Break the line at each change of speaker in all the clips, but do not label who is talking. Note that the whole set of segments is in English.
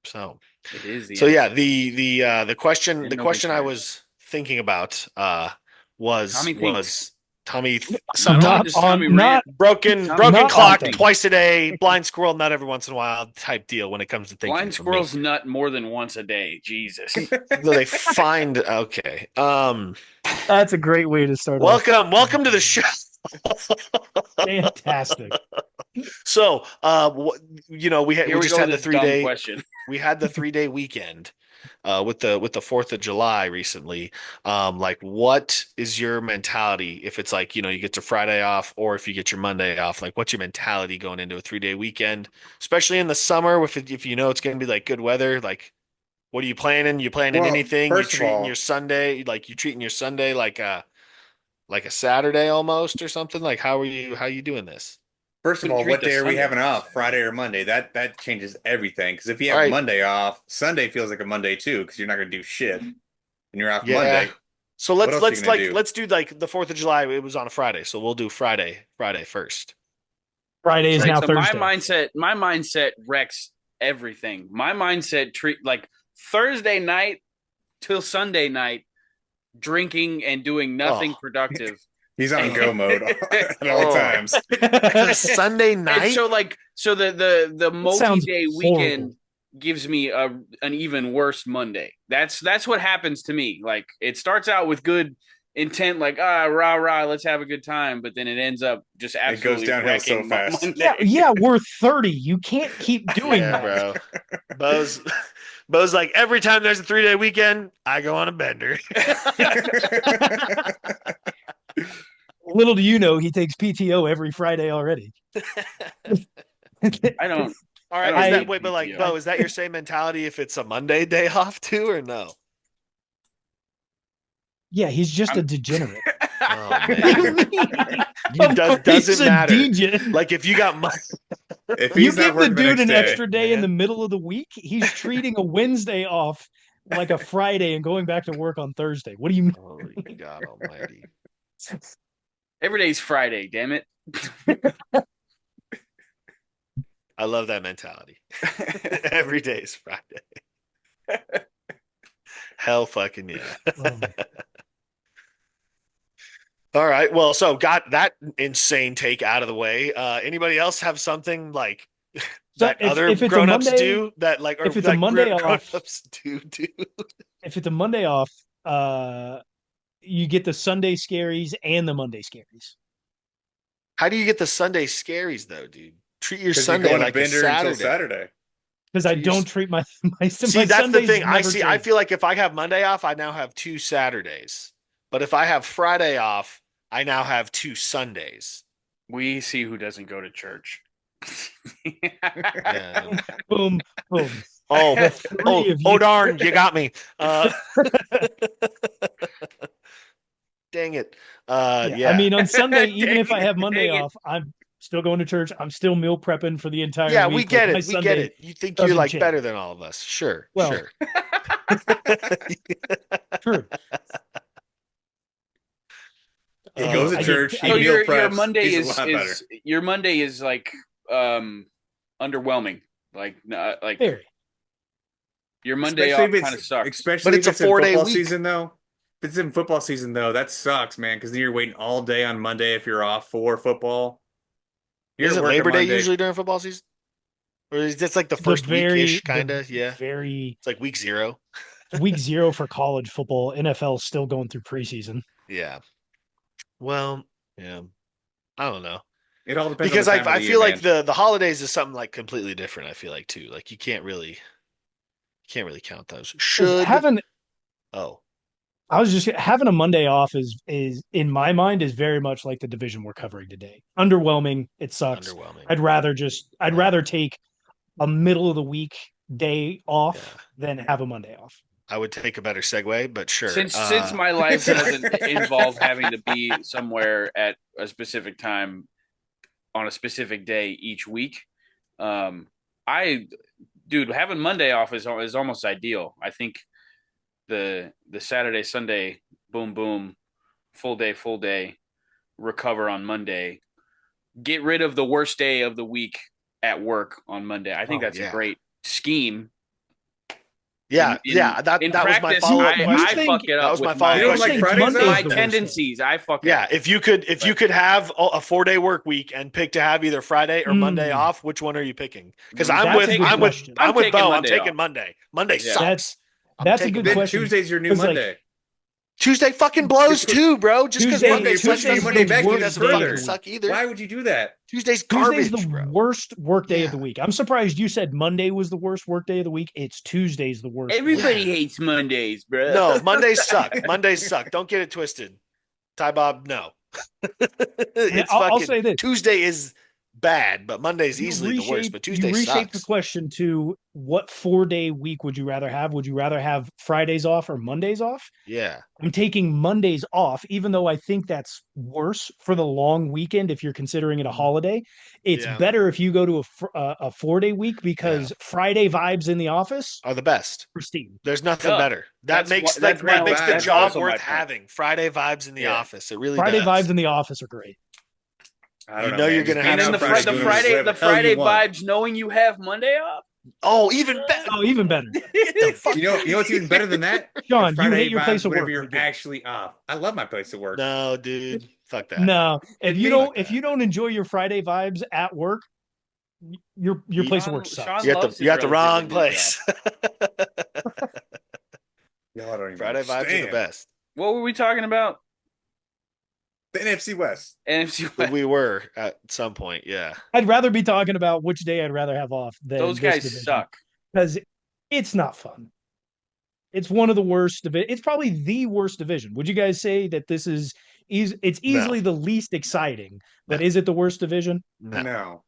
So,
It is the
so yeah,
NFC.
the question I
cares.
was thinking about was
Tommy thinks.
Tommy
Not only
Not
does
sometimes
Tommy
on,
rant,
not
Tommy
broken
not
clock
overthinks.
often.
twice a day, blind squirrel not every once in a while type deal when it comes to thinking
Blind
for me.
squirrels nut more than once a day. Jesus.
So they find okay.
That's a great way to start off.
Welcome to the show.
Fantastic.
So, we
Here we
just
go with
had the
this
three
dumb
day
question.
we had the 3 day weekend with the 4th of July recently. Like what is your mentality if it's like, you get your Friday off or if you get your Monday off? Like what's your mentality going into a 3 day weekend, especially in the summer if you know it's going to be like good weather, like what are you planning? You planning
Well,
anything?
first of all,
You treating your Sunday like a Saturday almost or something? Like how are you doing this?
Wouldn't treat
what
the
day are we
Sunday
having
like a
off? Friday
Saturday.
or Monday? That changes everything. Because if you
All
have
right.
Monday off, Sunday feels like a Monday too, because you're not going to do shit. And you're off
Yeah.
Monday.
So
What else are you going to do?
let's do like the 4th of July. It was on a Friday, so we'll do Friday first.
Friday is
Right.
now
So my
Thursday.
mindset wrecks everything. My mindset treat like Thursday night till Sunday night, drinking and doing nothing
Oh,
productive.
He's on
and
go mode at all
oh,
times.
to Sunday night.
so the
It sounds
multi-day
horrible.
weekend gives me an even worse Monday. That's what happens to me. Like it starts out with good intent, like rah rah, let's have a good time, but then it ends up just
It goes
absolutely
downhill so
wrecking my
fast.
Yeah,
Monday.
yeah, we're 30. You can't keep doing
Yeah,
that.
bro. Bo's Bo's like every time there's a 3 day weekend, I go on a bender.
Little do you know, he takes PTO every Friday already.
I don't
All
I
right, is
don't
that
I,
need
wait, but like
PTO.
Bo, is that your same mentality if it's a Monday day off too, or no?
yeah, he's just a
I'm
degenerate.
Oh
What do
man,
you mean?
you
Of
does
course he's
doesn't
a
matter.
DJ.
Like if you got
If
You
he's not
give the
working the
dude
next
an
day,
extra day in the
man.
middle of the week, he's treating a Wednesday off like a Friday and going back to work on Thursday. What do you
Holy
mean?
God Almighty!
Every day's Friday, damn it.
I love that mentality. Every day is Friday. Hell fucking yeah.
Um,
All right. Well, so got that insane take out of the way. Anybody else have something like
so
that other
if it's a
grown-ups
Monday,
do that like or
if it's a
that
Monday off,
grown-ups do?
if it's a Monday off, uh, you get the Sunday scaries and the Monday scaries.
How do you get the Sunday scaries though, dude? Treat your
because you go
Sunday
on a
like a
bender until
Saturday.
Saturday.
Because I
Treat your
don't treat my
See, that's the
Sundays
thing.
never
I
change.
feel like if I have Monday off, I now have 2 Saturdays. But if I have Friday off, I now have 2 Sundays.
We see who doesn't go to church.
Yeah.
Boom, boom.
Oh,
The three of
oh
you.
darn, you got me. Dang it.
Yeah, I
Yeah.
mean on Sunday, even
dang
if I have Monday
dang it.
off, I'm still going to church. I'm still meal prepping for the entire
Yeah, we
week. Like
get
my
it. We get
Sunday
it. You think you're
doesn't
like
change.
better than all of us. Sure,
Well,
sure.
true.
He goes to
I get
church, he
So
I get
meal
your
preps.
Monday
He's a
is
lot better.
your Monday is like underwhelming. Like
very.
your Monday off kind of sucks.
But
Especially
it's
if
a
it's in
4 day
football
week.
season though. If it's in football season though, that sucks, man, because then you're waiting all day on Monday if you're off for football. You're at
Isn't
work on
Labor Day
Monday.
usually during football season? Or is this like the
The
first
very
week-ish kind of? Yeah.
very
It's like week zero.
week zero for college football. NFL is still going through preseason.
Yeah. Well, yeah. I don't know.
It all depends on the
Because I
time of
I
the year,
feel like
man.
the holidays is something like completely different, I feel like too. Like you can't really count those.
Because
Should
having
oh,
I was just having a Monday off is in my mind is very much like the division we're covering today. Underwhelming. It sucks.
underwhelming.
I'd
Well,
rather take a middle of the week day off
yeah.
than have a Monday off.
I would take a better segue, but sure.
Since my life doesn't involve having to be somewhere at a specific time on a specific day each week, I dude having Monday off is almost ideal. I think the Saturday Sunday boom boom full day recover on Monday, get rid of the worst day of the week at work on Monday. I think
Oh
that's a
yeah.
great scheme.
Yeah,
In
yeah. That
in
that was my
practice,
follow-up
I
question.
fuck it
That
up
was my
with
follow-up
You don't
question.
like
saying
Fridays
Monday is
my
the worst.
tendencies. I fuck it
Yeah,
up.
if you could have a 4-day work week and pick to have either Friday or Monday
Mm,
off, which one are you picking? Because
I'm
I'm
that's a
with
good
I'm with
question.
I'm
I'm with
taking
Bo. I'm
Monday
taking
off.
Monday. Monday
Yeah.
sucks. I'm
That's a
taking
good
Then
Monday.
question.
Tuesday's your new
'Cause, like,
Monday.
Tuesday fucking
You're
blows
put,
too, bro. Just because
Tuesday,
Monday
you're
sucks
pushing your
Tuesday's
doesn't
Monday
the
mean
back
Tuesday
even
worst
doesn't
day of
fucking
the
further.
week.
suck either.
Why would you do that?
Tuesday's
Tuesday's
garbage,
the
bro.
worst work day of the
Yeah.
week. I'm surprised you said Monday was the worst work day of the week. It's Tuesday's the worst.
Everybody
Yeah.
hates Mondays, bro.
No, Mondays suck. Mondays suck. Don't get it twisted. Ty Bob, no.
And
It's
I'll
fucking
say this:
Tuesday is bad, but Monday's easily the worst. But
you
Tuesday
reshape the
sucks.
question to what 4-day week would you rather have? Would you rather have Fridays off or Mondays off?
Yeah.
I'm taking Mondays off, even though I think that's worse for the long weekend if you're considering it a holiday. It's
Yeah.
better if you go to a 4-day week
Yeah.
because Friday vibes in the office,
Are the best.
pristine.
There's nothing
Duh.
better. That makes
That's
that
Not
my
makes the
bad,
that's
but
job
also
worth
my point.
having. Friday vibes in the
Yeah.
office. It really
Friday vibes
does.
in the office are great.
I don't
You
know,
know
man.
you're
Just
gonna
being
have
And then
some
out
Friday
Friday
the
doing
goonies.
Friday
whatever
the
the hell you
Friday
want.
vibes knowing you have Monday off.
Oh, even better.
Oh, even better.
Get the fuck.
You know what's even better than that? The
Sean, you hate
Friday
your place
vibes
of
whenever
work.
you're
We get it.
actually off. I love my place of work.
No, dude. Fuck that.
No,
Kidding me?
if you don't enjoy your Friday vibes at work, your
You,
place of work sucks.
Sean loves his
you're at the
relatively
wrong
new job.
place.
Y'all don't even
Friday vibes are the
understand.
best.
What were we talking about?
The NFC West.
NFC
But
West.
we were at some point, yeah.
I'd rather be talking about which day I'd rather have off than
Those
this
guys
division
suck.
because it's not fun. It's one of the worst It's probably the worst division. Would you guys say that this is it's
No,
easily the least exciting,
no,
but is it the worst division?
no.
No,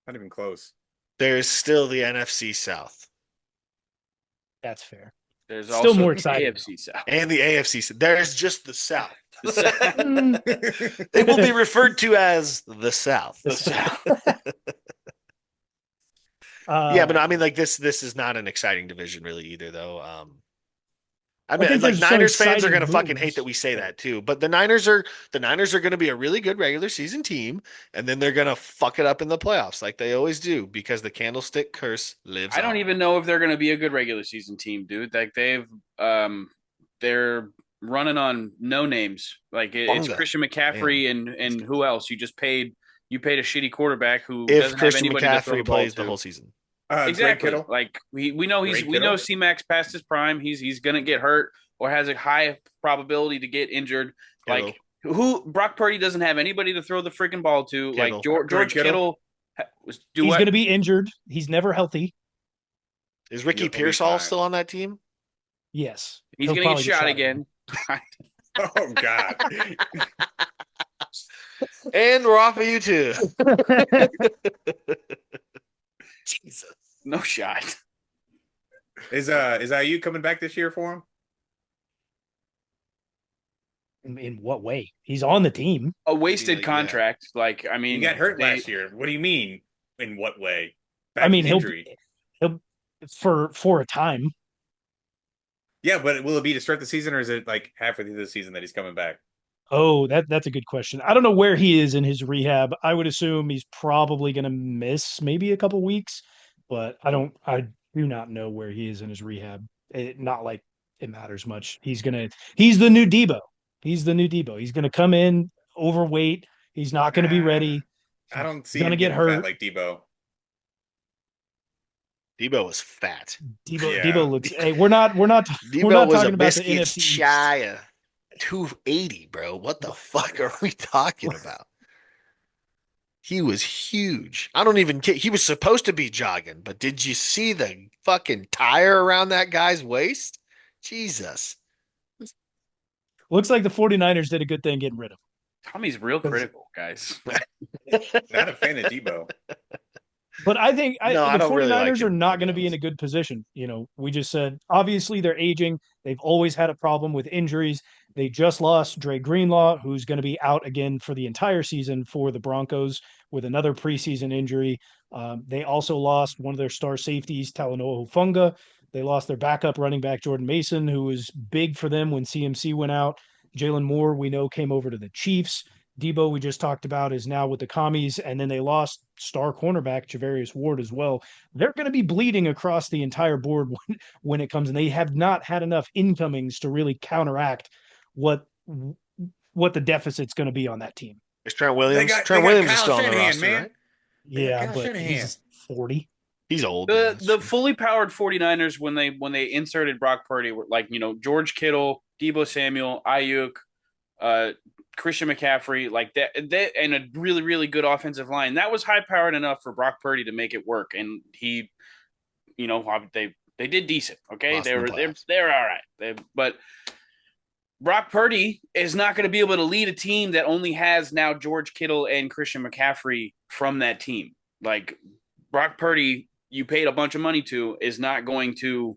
not even close.
There's still the NFC South
That's fair.
There's
Still
also
more
the
exciting.
AFC South.
and the AFC. There's just the South.
Mm.
It will be referred to as the South.
The South.
Yeah, but I mean, like this is not an exciting division really either, though. I
I
mean,
think
like
there's some
Niners fans are
exciting
gonna fucking hate
moves.
that we say that too. But the Niners are gonna be a really good regular season team, and then they're gonna fuck it up in the playoffs like they always do because the candlestick curse lives
I don't
on.
even know if they're going to be a good regular season team, dude. Like they're running on no names. Like it's
Bunga.
Christian McCaffrey and who else? You paid a shitty quarterback who
If
doesn't have
Christian
anybody to throw the
McCaffrey
ball
plays the
to.
whole season.
Greg
Exactly.
Kittle.
Like we know
Greg
we know
Kittle?
C-Max past his prime. He's gonna get hurt or has a high probability to get injured.
Kittle.
Like who Brock Purdy doesn't have anybody to throw the freaking ball to.
Kittle.
Like George
Greg
Kittle was do
He's
what?
going to be injured. He's never healthy.
Is Ricky
You'll be
Pearsall
fine.
still on that team?
Yes.
He's
He'll
gonna get
probably
shot again.
Oh God.
And we're off of YouTube. Jesus.
No shot.
Is IU coming back this year for him?
In what way? He's on the team.
A wasted
Like,
contract. Like I mean,
He got hurt
they-
last year. What do you mean? In what way?
I
Back
mean,
to injury.
he'll for a time.
Yeah, but will it be to start the season, or is it like halfway through the season that he's coming back?
Oh, that's a good question. I don't know where he is in his rehab. I would assume he's probably going to miss maybe a couple weeks, but I do not know where he is in his rehab. Not like it matters much. He's the new Debo. He's the new Debo. He's going to come in overweight. He's not going to be ready.
I don't see
He's going to
him
get
getting
hurt.
fat like Debo.
Debo was fat.
Debo,
Yeah.
Debo looks. Hey, we're not
Debo was
talking
a
about the
biscuit
NFC East.
shy of 280, bro. What the fuck are we talking about? He was huge. I don't even care. He was supposed to be jogging, but did you see the fucking tire around that guy's waist? Jesus.
Looks like the 49ers did a good thing getting rid of him.
Tommy's real critical, guys.
Not a fan of Debo.
But I think
No, I
the
don't
49ers
really like
are
him,
not
to be
going to be in
honest.
a good position. We just said, obviously, they're aging. They've always had a problem with injuries. They just lost Dre Greenlaw, who's going to be out again for the entire season for the Broncos with another preseason injury. They also lost one of their star safeties, Talanoa Hufanga. They lost their backup running back, Jordan Mason, who was big for them when CMC went out. Jalen Moore, we know, came over to the Chiefs. Debo, we just talked about, is now with the commies, and then they lost star cornerback Javarius Ward as well. They're going to be bleeding across the entire board when it comes, and they have not had enough incomings to really counteract what the deficit's going to be on that team.
Is Trent Williams?
They
Trent
got
Williams is
Kyle
still on the
Shanahan,
roster,
man.
right?
They got
Yeah,
Kyle
but
Shanahan.
he's 40.
He's old. Yeah,
The fully powered 49ers when they inserted Brock Purdy were like, George Kittle, Debo Samuel, Ayuk, Christian McCaffrey, like that, and a really, really good offensive line. That was high powered enough for Brock Purdy to make it work. And he, they did decent. Okay.
Lost
They
in
were
the playoffs.
they were all right. But Brock Purdy is not going to be able to lead a team that only has now George Kittle and Christian McCaffrey from that team. Like Brock Purdy, you paid a bunch of money to, is not going to,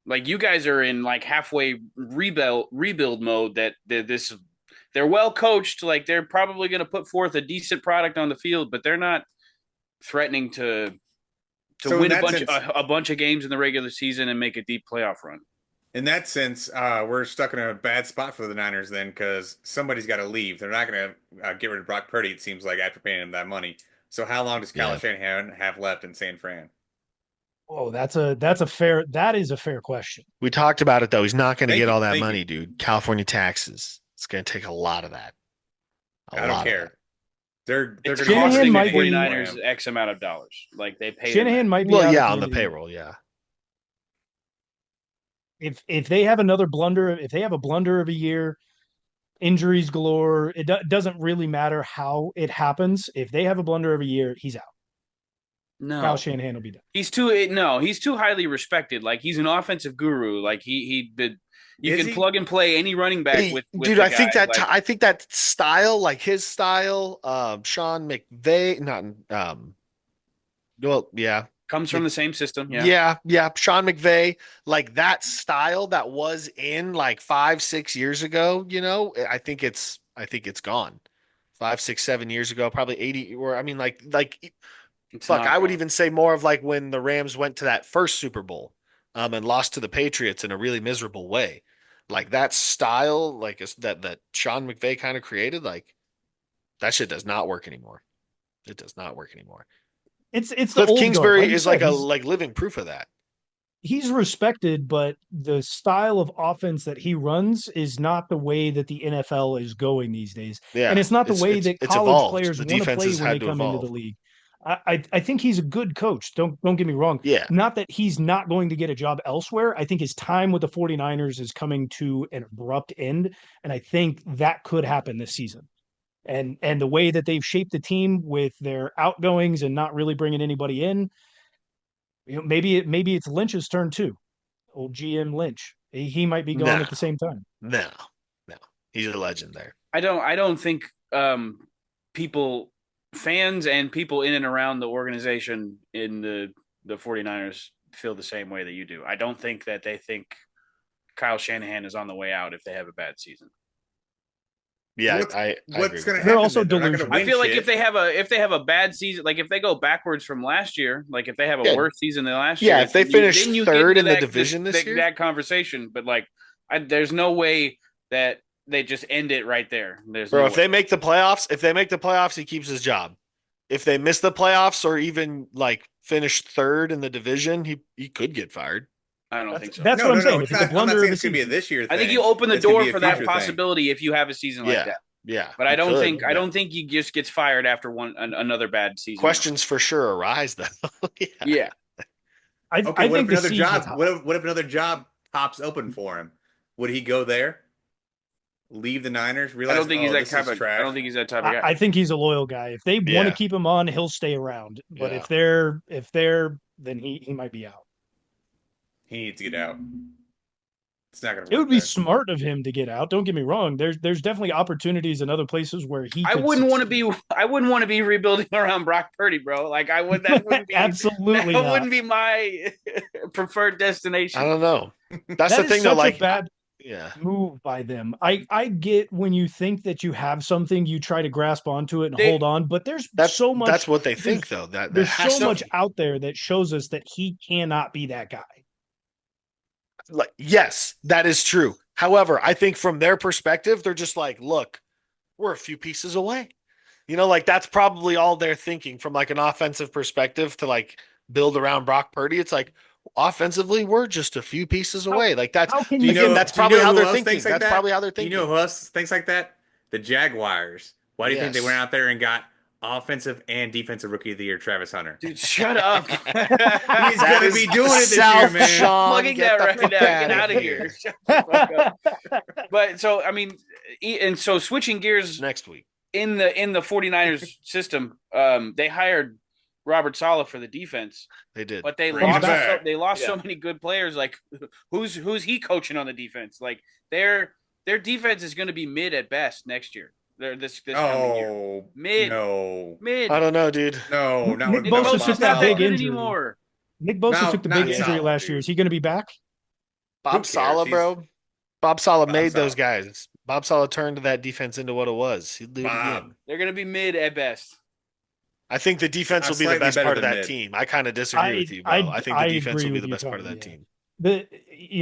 like, you guys are in like halfway rebuild mode. They're well coached. Like they're probably going to put forth a decent product on the field, but they're not threatening to win a bunch of games in the regular season and make a deep playoff run.
In that sense, we're stuck in a bad spot for the Niners then, because somebody's got to leave. They're not going to get rid of Brock Purdy, it seems like, after paying him that money. So how long does Kyle Shanahan have left in San Fran?
Oh, that is a fair question.
We talked about it though. He's not going to get all that
Thank
money,
you.
dude. California taxes. It's going to take a lot of that.
I don't care. They're
It's
gonna
costing the
might be-
49ers X amount of dollars. Like they pay
Shanahan might be
Well,
out
yeah,
at
on the
end of year.
payroll, yeah.
If they have another blunder, if they have a blunder of a year, injuries galore, it doesn't really matter how it happens. If they have a blunder of a year, he's out.
No.
Kyle Shanahan will be done.
He's too highly respected. Like he's an offensive guru. Like he did. You can plug and play any running back with
dude.
the
I think
guy.
that I think that style, like his style, Sean McVay, not well, yeah,
comes from the same system. Yeah.
yeah. Sean McVay, like that style that was in like 5-6 years ago. I think it's gone. 5, 6, 7 years ago, probably 80. Or I mean, like
It's
fuck,
not
I would
gone.
even say more of like when the Rams went to that first Super Bowl, and lost to the Patriots in a really miserable way. Like that style, like that Sean McVay kind of created, like that shit does not work anymore. It does not work anymore.
It's the
Cliff
old guard.
Kingsbury
Like you
is
said,
like living proof of that.
he's respected, but the style of offense that he runs is not the way that the NFL is going these days.
Yeah,
And it's not the way that
it's
college
evolved.
players
The
want to play
defenses
when
had
they
to
come into the
evolve.
league. I think he's a good coach. Don't get me wrong.
Yeah,
Not that he's not going to get a job elsewhere. I think his time with the 49ers is coming to an abrupt end. And I think that could happen this season. And the way that they've shaped the team with their outgoings and not really bringing anybody in, maybe it's Lynch's turn too. Old GM Lynch. He might be gone
no,
at the same time.
no, he's a legend there.
I don't think fans and people in and around the organization in the 49ers feel the same way that you do. I don't think that they think Kyle Shanahan is on the way out if they have a bad season.
Yeah,
What's
I
going
agree.
to happen?
They're also
They're not gonna
delusional.
I feel like
shit.
if they have a bad season, like if they go backwards from last year, like if they have a
Yeah.
worse season than last
Yeah,
year,
if they finish
then you
third
get
in the
into
division this year?
that conversation. But like, there's no way that they just end it right there. There's
Bro,
no
if
way.
they make the playoffs, he keeps his job. If they miss the playoffs or even like finish third in the division, he could get fired.
I don't think so.
That's what I'm saying.
It's
If it's a
not, I'm not
blunder
saying
of a
it's going to be a
season,
this year thing.
I think you open the
It's gonna
door
be a
for that
future thing.
possibility if you have a season like that.
Yeah.
But I
he
don't
could.
think I don't think he just gets fired after another bad season.
Questions for sure arise though. Yeah.
Yeah.
I
Okay,
I
what
think
if
the
another
season's
job?
hot.
What if another job pops open for him? Would he go there? Leave the Niners?
I
Realize
don't think he's that
this
type
is
of.
trash.
I don't think he's that type of guy.
I think he's a loyal guy. If they want
Yeah.
to keep him on, he'll stay around. But
Yeah.
if they're then he might be out.
He needs to get out. It's not going to
It
work.
would be
there.
smart of him to get out. Don't get me wrong. There's definitely opportunities in other places where he.
I wouldn't want to be rebuilding around Brock Purdy, bro. Like that wouldn't be
Absolutely
that
not.
wouldn't be my preferred destination.
I don't know. That's
That
the
is
thing though,
such
like
a bad
yeah.
move by them. I get when you think that you have something, you try to grasp onto it and
They-
hold on. But there's
That's
so much.
that's what they
there's-
think though. That
There's
has
so
to
much
be.
out there that shows us that he cannot be that guy.
Like yes, that is true. However, I think from their perspective, they're just like, look, we're a few pieces away. Like that's probably all they're thinking from like an offensive perspective to like build around Brock Purdy. It's like offensively, we're just a few pieces
How
away. Like that's
how can
Do you
you
again,
know?
that's
Do you
probably
know
how
who
they're
else thinks
thinking.
like
That's
that?
probably how they're
Do you know
thinking.
who else thinks like that? The Jaguars. Why do you think they went
Yes.
out there and got offensive and defensive rookie of the year Travis Hunter?
Dude, shut up.
He's
That
gonna be
is
doing it this year,
South
man.
Sean.
Plugging that
Get the
right
fuck
now. Get
out of
out of
here.
here. Shut the fuck up. But so I mean, and so switching gears
Next week.
in the 49ers system, they hired Robert Saleh for the defense,
They did.
but they
Bringing him
lost
back.
so many good players. Like who's he coaching on the defense? Like their defense is going to be mid at best next year. They're this coming year.
Oh
Mid.
no,
I don't know, dude.
no, not
Nick
with not with
Bosa
Bosa's
took
Bob
that
not that
big
good
Saleh.
injury.
anymore.
Nick Bosa took the big
Not
Yeah.
injury
Saleh,
last year.
dude.
Is he going to be back?
Bob
Who
Saleh,
cares?
bro. Bob Saleh
Bob
made those
Saleh.
guys. Bob Saleh turned that defense into what it was. He'll do it
Bob.
again.
They're going to be mid at best.
I think the defense will be the
Slightly
best
better
part of
than
that
mid.
team. I kind of disagree with you, bro. I think the
I
defense
agree
will be
with
the
you
best part of
totally.
that
Yeah.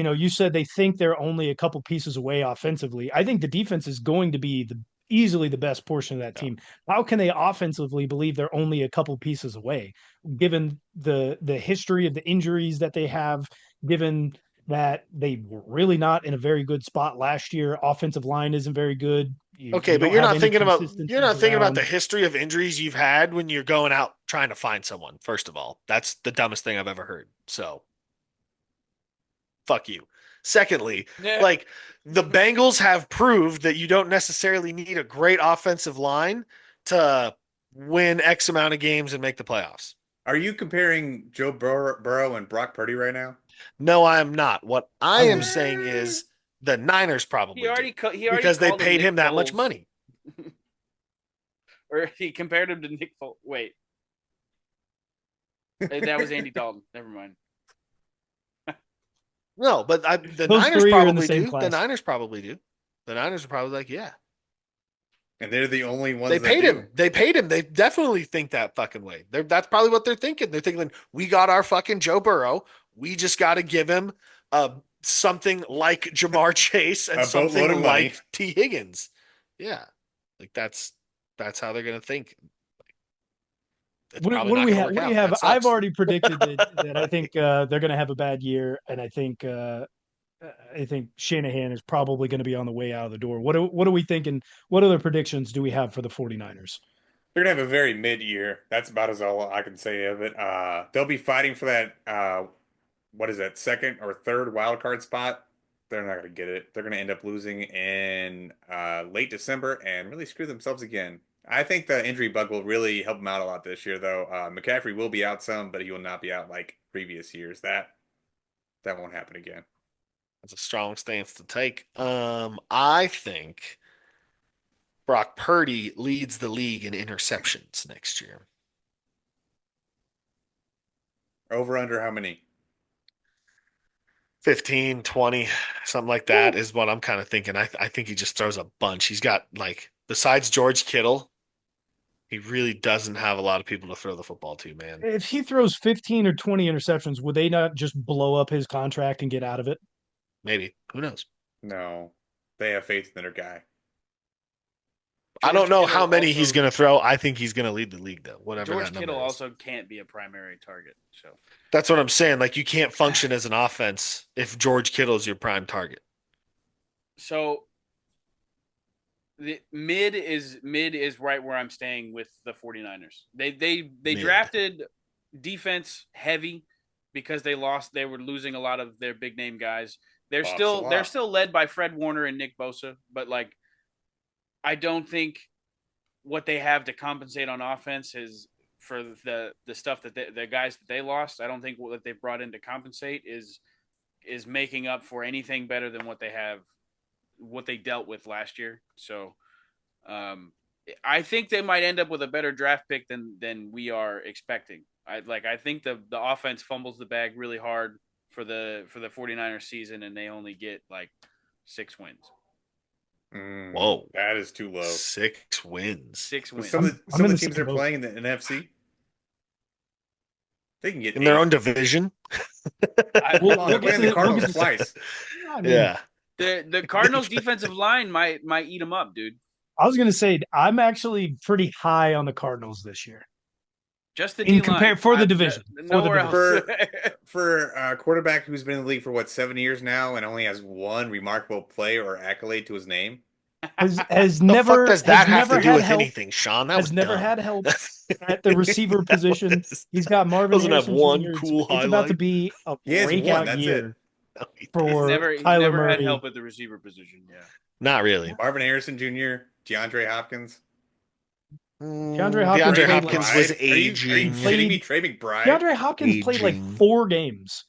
team.
You said they think they're only a couple pieces away offensively. I think the defense is going to be easily the best portion of that
Yeah.
team. How can they offensively believe they're only a couple pieces away, given the history of the injuries that they have, given that they were really not in a very good spot last year. Offensive line isn't very good.
Okay,
You
but
don't have any
you're
consistencies
not thinking about
around.
the history of injuries you've had when you're going out trying to find someone. First of all, that's the dumbest thing I've ever heard. So fuck you. Secondly,
Yeah.
like the Bengals have proved that you don't necessarily need a great offensive line to win X amount of games and make the playoffs.
Are you comparing Joe Burrow and Brock Purdy right now?
No, I am not. What I
I
am
would.
saying is the Niners
He
probably do
already
because they
called him
paid
Nick
him that much
Foles.
money.
Or he compared him to Nick Foles. Wait. That was Andy Dalton. Never mind.
No, but the
Those
Niners
three are in the
probably
same
do. The
class.
Niners probably do. The Niners are probably like, yeah.
And they're the only ones
They
that
paid
do.
him. They paid him. They definitely think that fucking way. That's probably what they're thinking. They're thinking, we got our fucking Joe Burrow. We just got to give him something like Jamar Chase and
A boatload of
something
money.
like T. Higgins. Yeah, like that's how they're gonna think. It's
What,
probably
what do
not
we
gonna
have?
work
What do you
out.
have?
That
I've
sucks.
already predicted that I think they're going to have a bad year, and I think Shanahan is probably going to be on the way out of the door. What are we thinking? What other predictions do we have for the 49ers?
They're gonna have a very mid year. That's about as all I can say of it. They'll be fighting for that what is that, second or third wild card spot. They're not gonna get it. They're gonna end up losing in late December and really screw themselves again. I think the injury bug will really help them out a lot this year, though. McCaffrey will be out some, but he will not be out like previous years. That won't happen again.
That's a strong stance to take. I think Brock Purdy leads the league in interceptions next year.
Over under how many?
15, 20, something like that is what I'm kind of thinking. I think he just throws a bunch. He's got like besides George Kittle, he really doesn't have a lot of people to throw the football to, man.
If he throws 15 or 20 interceptions, would they not just blow up his contract and get out of it?
Maybe. Who knows?
No, they have faith in their guy.
I don't
George
know
Kittle
how many
also-
he's going to throw. I think he's going to lead the league though, whatever
George
that number
Kittle
is.
also can't be a primary target. So
That's what I'm saying. Like you can't function as an offense if George Kittle is your prime target.
So the mid is right where I'm staying with the 49ers. They
Mid.
drafted defense heavy because they were losing a lot of their big name guys. They're
Pops a
still
lot.
they're still led by Fred Warner and Nick Bosa, but like I don't think what they have to compensate on offense is for the stuff that the guys that they lost. I don't think what they've brought in to compensate is making up for anything better than what they dealt with last year. So I think they might end up with a better draft pick than we are expecting. I think the offense fumbles the bag really hard for the 49ers season, and they only get like 6 wins.
Whoa.
That is too low.
6 wins.
6 wins.
Some of
I'm in
the
the
teams
same
they're
boat.
playing in the NFC, they can get
In their
8.
own division.
Hold on, they're
We'll get
playing
to
the Cardinals
the-
twice.
I mean,
Yeah.
The Cardinals defensive line might eat them up, dude.
I was going to say I'm actually pretty high on the Cardinals this year
Just the
in
D
compare
line
for the division.
nowhere else.
For a quarterback who's been in the league for what 7 years now and only has one remarkable play or accolade to his name.
Has
The fuck
never
does that have to do
had
with
help.
anything, Sean? That
Has
was
never
dumb.
had help at the receiver position.
What
He's got Marvin
doesn't have
Harrison
one
Jr.
cool
It's about to
highlight.
be a
He has one.
breakout
That's it.
year
No, he doesn't.
for
He's
Kyler
never had
Murray.
help at the receiver position. Yeah.
Not really.
Marvin Harrison Jr., DeAndre Hopkins,
DeAndre Hopkins
DeAndre
Trey
played
Hopkins
like
was
McBride. Are you
aging.
kidding me?
played
Trey McBride
DeAndre Hopkins played like
Aging.
4 games.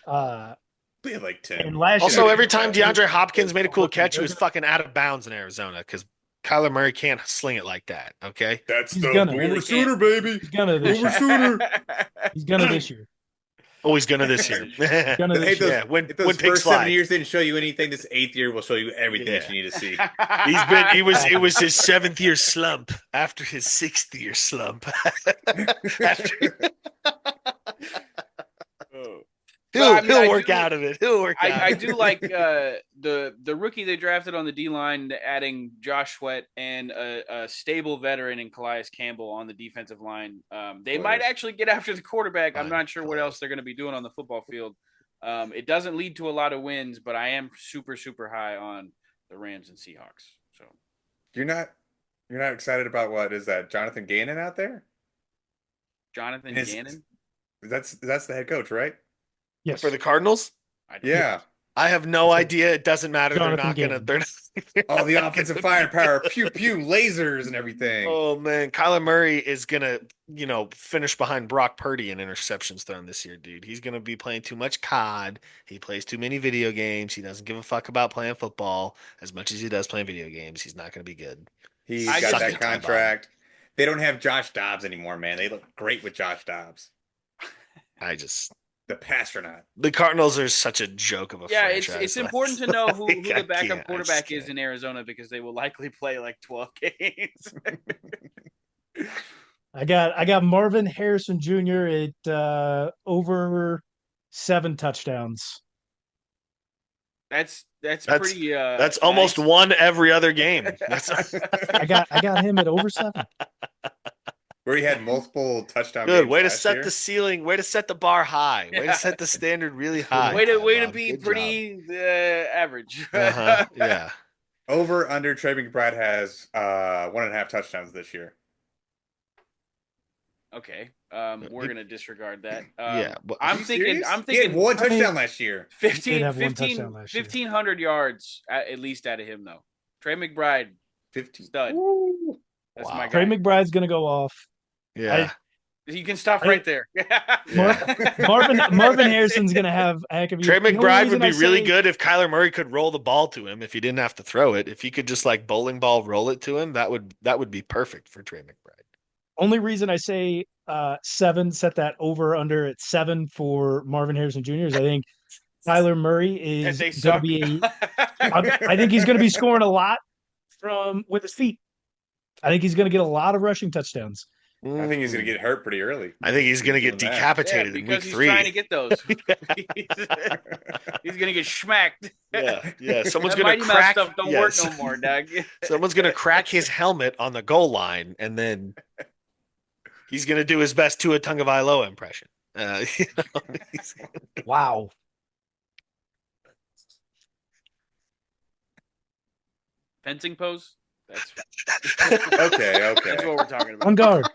played like 10.
And last
Also,
year,
every time DeAndre Hopkins made a cool
listen,
catch, he was fucking out of bounds in Arizona because Kyler Murray can't sling it like that. Okay.
That's
He's
the
gonna.
Boomer
Really
Sooner,
can't.
baby.
He's gonna this
Boomer
year.
Sooner.
He's gonna this year.
Oh, he's gonna this year.
Gonna
Hey,
this year.
Yeah, when
if those
pigs
first 7
fly.
years didn't show you anything, this 8th year will show you everything that
Yeah.
you need to see.
It was his 7th year slump after his 6th year slump. He'll work out of it. He'll work out.
I do like the rookie they drafted on the D line, adding Josh Sweat and a stable veteran in Calais Campbell on the defensive line. They might actually get after the quarterback. I'm not sure what else they're going to be doing on the football field. It doesn't lead to a lot of wins, but I am super, super high on the Rams and Seahawks. So
You're not excited about what is that? Jonathan Gannon out there?
Jonathan
His-
Gannon.
That's the head coach, right?
Yes.
For the Cardinals?
Yeah.
I have no idea. It doesn't matter.
Jonathan
They're
Gannon.
not.
All the offensive firepower, pew pew, lasers and everything.
Oh man, Kyler Murray is gonna, finish behind Brock Purdy in interceptions thrown this year, dude. He's gonna be playing too much COD. He plays too many video games. He doesn't give a fuck about playing football as much as he does playing video games. He's not gonna be good.
He's
I
got
just-
that contract. They don't have Josh Dobbs anymore, man. They look great with Josh Dobbs. The Pastronaut.
The Cardinals are such a joke of a franchise.
It's important to know who the
I
backup
can't. I
quarterback
just
is
can't.
in Arizona because they will likely play like 12 games.
I got Marvin Harrison Jr. at over 7 touchdowns.
That's
That's-
pretty.
That's almost
nice.
one every other game. That's
I got him at over 7.
Where he had multiple touchdown
good.
games
Way to
last
set
year.
the ceiling. Way to set the bar high. Way
Yeah.
to set the standard really high.
Way to
Bob.
be
Good
pretty average.
job. Yeah.
Over under Trey McBride has 1.5 touchdowns this year.
Okay. We're gonna disregard that.
Yeah. But
I'm
You
thinking.
serious?
I'm
He had
thinking.
one touchdown last year.
He did have one
15,
touchdown last year.
1,500 yards at least out of him though. Trey McBride,
15.
stud.
Woo.
That's
Wow.
my guy.
Trey McBride's gonna go off.
yeah.
You can stop right there.
Yeah.
Marvin Harrison's gonna have a heck of a
Trey
year. The only
McBride
reason
would be
I
really
say-
good if Kyler Murray could roll the ball to him if he didn't have to throw it. If he could just like bowling ball roll it to him, that would be perfect for Trey McBride.
Only reason I say 7, set that over under at 7 for Marvin Harrison Jr. is I think Kyler Murray is
They
going to
suck.
be. I think he's going to be scoring a lot with his feet. I think he's going to get a lot of rushing touchdowns.
I think he's going to get hurt pretty early.
I think he's going to get
Doing that.
decapitated in week
because he's
3.
trying to get those. He's gonna get schmacked.
Yeah. Someone's
That
going
Mighty
to
Mouse
crack.
stuff don't work no more, Doug.
Someone's going to crack his helmet on the goal line, and then he's going to do his best Tua Tagovailoa impression.
Wow.
Fencing pose. That's
Okay.
that's what we're talking about.
On guard.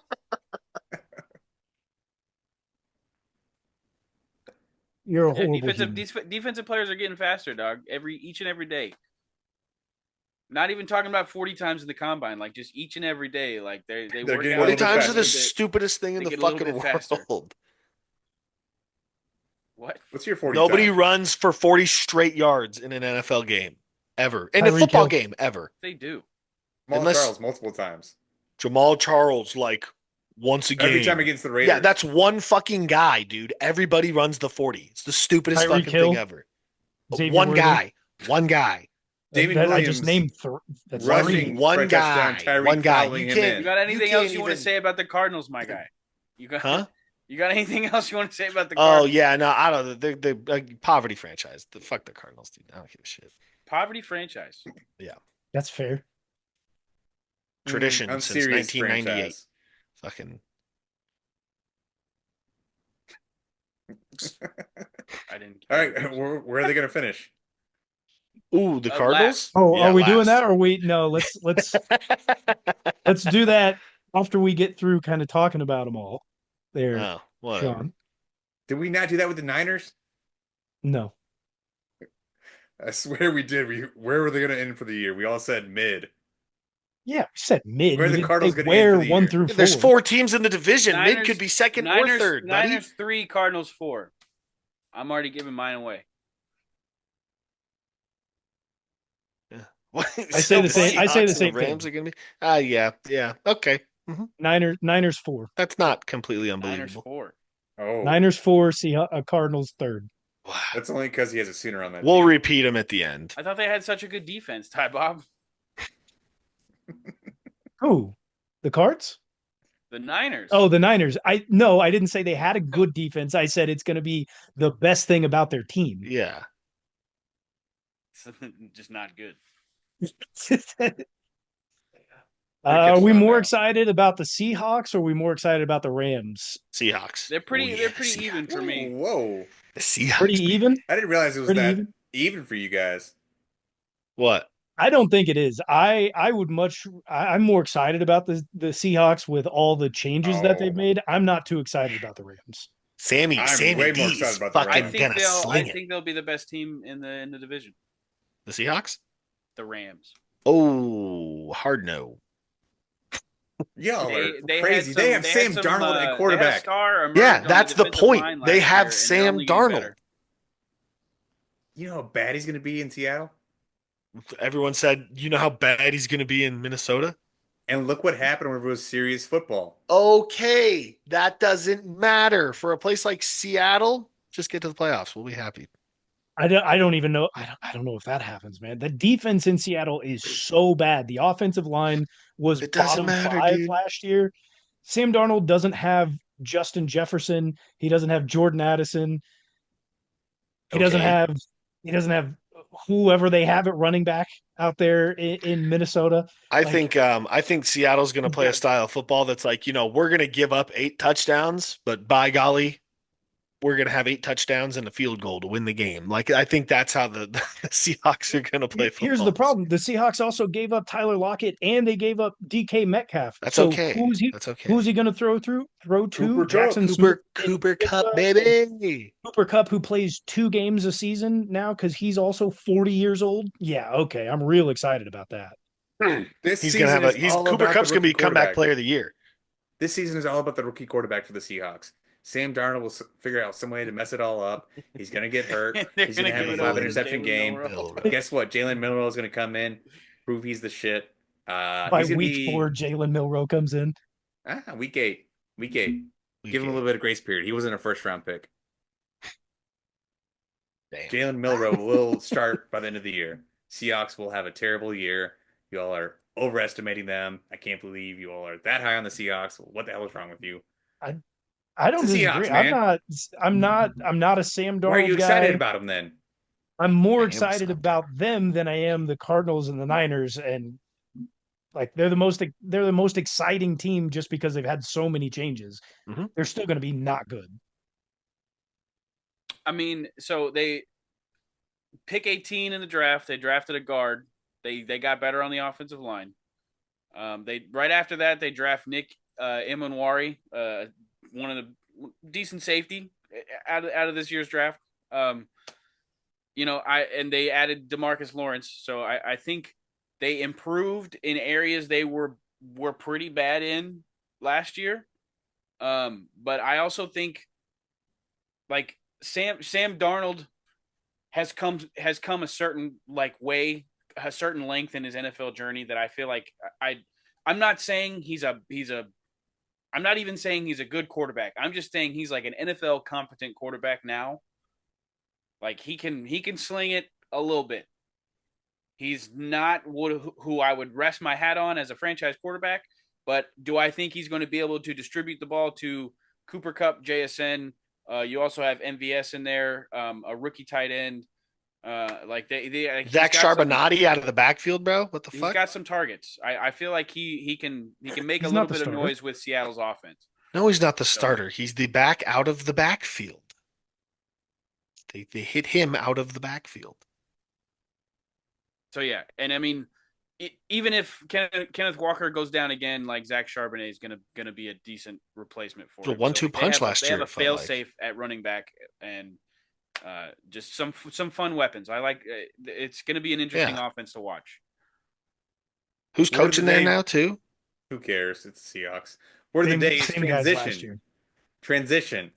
You're a
Yeah,
horrible human.
defensive players are getting faster, dog. Each and every day. Not even talking about 40 times in the combine, like just each and every day. Like they
They're
work
getting
out
40
a little
times
bit
are the
faster.
stupidest thing in
they
the
get a little
fucking
bit faster.
world.
What?
What's your 40
Nobody
times?
runs for 40 straight yards in an NFL game ever. In a
Tyreek
football
Hill.
game ever.
They do.
Jamal
unless-
Charles multiple times.
Jamal Charles, like, once a game.
Every time against the Raiders.
Yeah, that's one fucking guy, dude. Everybody runs the 40. It's the stupidest
Tyreek
fucking
Hill,
thing ever.
Xavier
One
Worthy.
guy. One guy.
David
I
Williams
just named that's
rushing
three.
One
for a touchdown,
guy.
Tyreek
One guy.
following
You
him
can't-
in.
You got anything
can't
else you want to
even-
say about the Cardinals, my guy? You got
Huh?
You got anything else you want to say about the
Oh,
Cardinals?
yeah. No, I don't know. The poverty franchise. Fuck the Cardinals, dude. I don't give a shit.
Poverty franchise.
That's fair.
tradition since
Unserious
1998.
franchise.
Fucking
I didn't.
All right, where are they going to finish?
ooh, the Cardinals?
Last.
Oh,
Yeah,
are we doing
last.
that? Or we no? Let's do that after we get through kind of talking about them all. There,
Oh, whatever.
Sean.
Did we not do that with the Niners?
No.
I swear we did. Where were they going to end for the year? We all said mid.
Yeah, we said mid.
Where are
We
the
didn't say
Cardinals going to end for
where
the
one
year?
through
There's
four.
4 teams in the division. Mid could be second or third, buddy.
Niners 3, Cardinals 4. I'm already giving mine away.
Yeah. What?
I say the same. I say
Seahawks
the
and
same
Rams
thing.
are gonna be. Yeah. Okay.
Niners 4.
That's not completely
Niners
unbelievable.
4.
Oh,
Niners 4. Cardinals 3rd.
Wow.
that's only because he has a Sooner on that
We'll
team.
repeat them at the end.
I thought they had such a good defense, Ty Bob.
Who? The Cards?
The Niners.
Oh, the Niners. I didn't say they had a good defense. I said it's going to be the best thing about their team.
Yeah.
Just not good.
Are we
found
more
out.
excited about the Seahawks or are we more excited about the Rams?
Seahawks.
They're pretty.
Oh,
they're
yeah,
pretty
the
even for me.
Whoa.
The Seahawks.
Pretty
baby.
even?
I didn't realize it was
Pretty
that
even?
even for you guys.
What?
I don't think it is. I'm more excited about the Seahawks with all the changes that they've
Oh,
made. I'm not too excited about the Rams.
Sammy
I'm way more
D's
excited about the
I
fucking
Rams.
think
gonna
they'll. I
sling it.
think they'll be the best team in the division.
The Seahawks?
The Rams.
Oh, hard no.
Y'all are
They
crazy.
had
They
some,
have
they
Sam
had some,
Darnold at
They had a
quarterback.
star emerge
Yeah,
on the
that's the
defensive
point.
line
They
last
have
year, and they're
Sam
only getting
Darnold.
better.
You know how bad he's going to be in Seattle?
Everyone said, you know how bad he's gonna be in Minnesota?
And look what happened when it was serious football.
Okay, that doesn't matter. For a place like Seattle, just get to the playoffs. We'll be happy.
I don't even know. I don't know if that happens, man. The defense in Seattle is so bad. The offensive line was
It doesn't
bottom
matter,
5
dude.
last year. Sam Darnold doesn't have Justin Jefferson. He doesn't have Jordan Addison. He doesn't
Okay.
have whoever they have at running back out there in Minnesota. Like
I think Seattle's going to play a style of football that's like, we're going to give up 8 touchdowns, but by golly, we're going to have 8 touchdowns and a field goal to win the game. Like I think that's how the Seahawks are going to play
here's the
football.
problem. The Seahawks also gave up Tyler Lockett and they gave up DK Metcalf.
That's
So
okay.
who's he
That's okay.
who's he going to throw to?
Cooper Kupp.
Jackson Smith,
Cooper Cup, baby.
Cooper Kupp, who plays 2 games a season now because he's also 40 years old. Yeah, okay. I'm real excited about that.
This
He's
season
gonna have
is
he's
all
Cooper
about
Cup's
the
gonna be
rookie
comeback
quarterback.
player of the year.
This season is all about the rookie quarterback for the Seahawks. Sam Darnold will figure out some way to mess it all up. He's going to get hurt.
They're
He's going to
gonna
have
give
a
it
5
over to
interception
Jalen
game.
Milroe.
Guess what? Jalen Milroe is going to come in, prove he's the shit.
By
He's going to
week
be
4, Jalen Milroe comes in.
week 8. Week 8. Give him a little bit of grace period. He wasn't a first round pick.
Damn.
Jalen Milroe will start by the end of the year. Seahawks will have a terrible year. You all are overestimating them. I can't believe you all are that high on the Seahawks. What the hell is wrong with you?
I don't
It's the
disagree.
Seahawks, man.
I'm not a Sam
Why are you
Darnold
excited
guy.
about them then?
I'm more
I am
excited
something.
about them than I am the Cardinals and the Niners, and like they're the most exciting team just because they've had so many changes.
Mhm.
They're still going to be not good.
I mean, so they pick 18 in the draft. They drafted a guard. They got better on the offensive line. They right after that they draft Nick Emanwari, one of the decent safety out of this year's draft. And they added DeMarcus Lawrence. So I think they improved in areas they were pretty bad in last year. But I also think like Sam Darnold has come a certain a certain length in his NFL journey that I feel like I'm not saying I'm not even saying he's a good quarterback. I'm just saying he's like an NFL competent quarterback now. Like he can sling it a little bit. He's not who I would rest my hat on as a franchise quarterback, but do I think he's going to be able to distribute the ball to Cooper Kupp, JSN? You also have MVS in there, a rookie tight end. Like like
Zach Charbonnet out of the backfield, bro. What the
he's
fuck?
got some targets. I feel like he can make a
He's
little
not the
bit of
starter.
noise with Seattle's offense.
No, he's not the starter. He's the back out of the backfield. They hit him out of the backfield.
So yeah, and I mean, even if Kenneth Walker goes down again, like Zach Charbonnet is gonna be a decent replacement for
The
him.
1-2
So
punch last
they
year.
have a
It felt
fail
like.
safe at running back and just some fun weapons. I like it's gonna be an interesting offense to watch.
Who's
Word of
coaching
the
there
day-
now too?
Who cares? It's the Seahawks. Word of the day is
Same guys last
transition.
year.
Transition.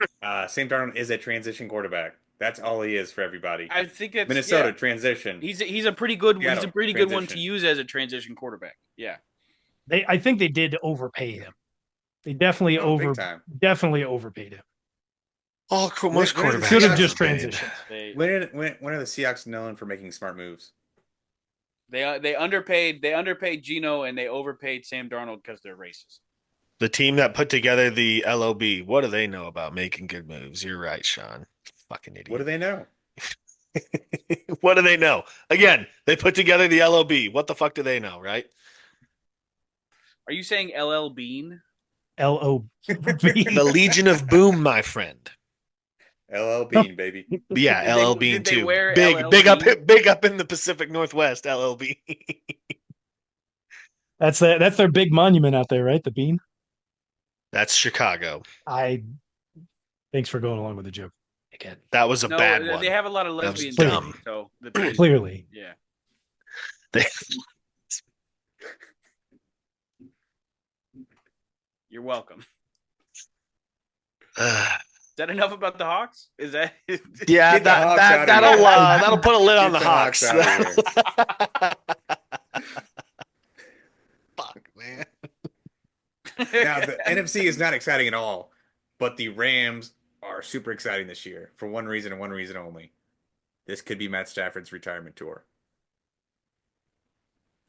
Sam Darnold is a transition quarterback. That's all he is for everybody.
I think that's
Minnesota
yeah.
Transition.
He's a pretty good
Seattle,
good one to
transition.
use as a transition quarterback. Yeah.
I think they did overpay him. They definitely
Big time.
overpaid him.
Oh, cool. Most
When are the
quarterbacks
Should have
Seahawks
just
overpaid.
transitioned.
When are the Seahawks known for making smart moves?
They underpaid Geno and they overpaid Sam Darnold because they're racist.
The team that put together the LOB, what do they know about making good moves? You're right, Sean. Fucking idiot.
What do they know?
What do they know? Again, they put together the LOB. What the fuck do they know, right?
Are you saying LL Bean?
LOB.
The Legion of Boom, my friend.
LL Bean, baby.
Yeah, LL Bean
did they
too.
wear LL
Big
Bean?
big up in the Pacific Northwest, LL Bean.
That's their big monument out there, right? The bean.
That's Chicago.
Thanks for going along with the joke. Again,
That was a
No,
bad one.
they have a lot of
That was
lesbians.
dumb.
So
clearly.
yeah.
They-
You're welcome.
uh,
Is that enough about the Hawks? Is that
yeah,
Get the Hawks out of
that'll
here.
put a lid on
Get
the
the
Hawks.
Hawks out of
Fuck, man.
Now, the NFC is not exciting at all, but the Rams are super exciting this year for one reason and one reason only. This could be Matt Stafford's retirement tour.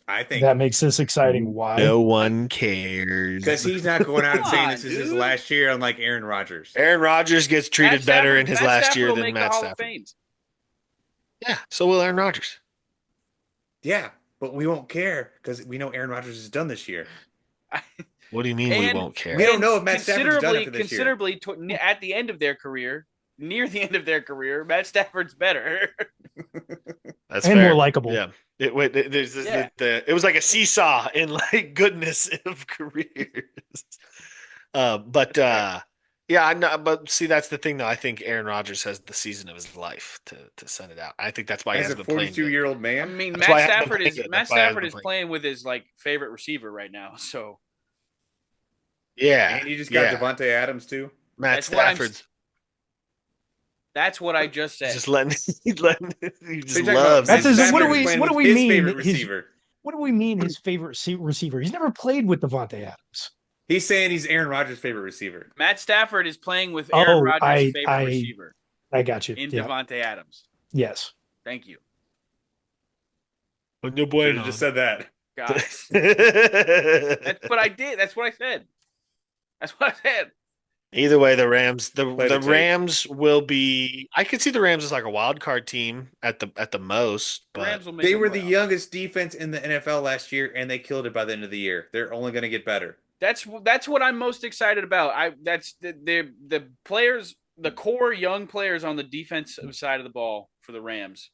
I think
That makes this exciting. Why?
No one cares.
because he's not going out and
Come
saying
on,
this is his
dude.
last year, unlike Aaron Rodgers.
Aaron Rodgers gets treated better in his
Matt
last
Stafford
year
will
than
make
Matt
the Hall of
Stafford.
Fame.
Yeah, so will Aaron Rodgers.
Yeah, but we won't care because we know Aaron Rodgers is done this year.
What do you mean we won't care?
We don't know if Matt Stafford's done it for this year.
At the end of their career, near the end of their career, Matt Stafford's better.
That's
And
fair.
more likable.
Yeah. It was like a seesaw in like goodness of careers. Yeah, I know, but see, that's the thing though. I think Aaron Rodgers has the season of his life to send it out. I think that's why he
As a
hasn't been playing good.
42-year-old
I
man,
mean,
That's why I
Matt
haven't
Stafford
played
is
good.
Matt
That's why I haven't
Stafford is
played.
playing with his like favorite receiver right now. So
Yeah.
and you just got
yeah.
Devontae Adams too.
Matt
That's what I'm-
Stafford's
that's what I just said.
just letting he
So
just
you're talking
loves
about
That's
his
his-
Stafford
what do
is
we-
playing
what do
with
we
his
mean?
favorite
His-
receiver.
What do we mean his favorite receiver? He's never played with Devontae Adams.
He's saying he's Aaron Rodgers' favorite receiver.
Matt Stafford is playing with Aaron Rodgers' favorite receiver
I got you.
in
Yeah.
Devontae Adams.
Yes.
Thank you,
No
Should
bueno.
have just said that.
guys. But I did. That's what I said. That's what I said.
Either way, the Rams,
Play the tape.
Rams will be. I could see the Rams as like a wild card team at the most,
The
but
Rams will make
They
the
were the
playoffs.
youngest defense in the NFL last year, and they killed it by the end of the year. They're only going to get better.
That's what I'm most excited about. That's the players, the core young players on the defensive side of the ball for the Rams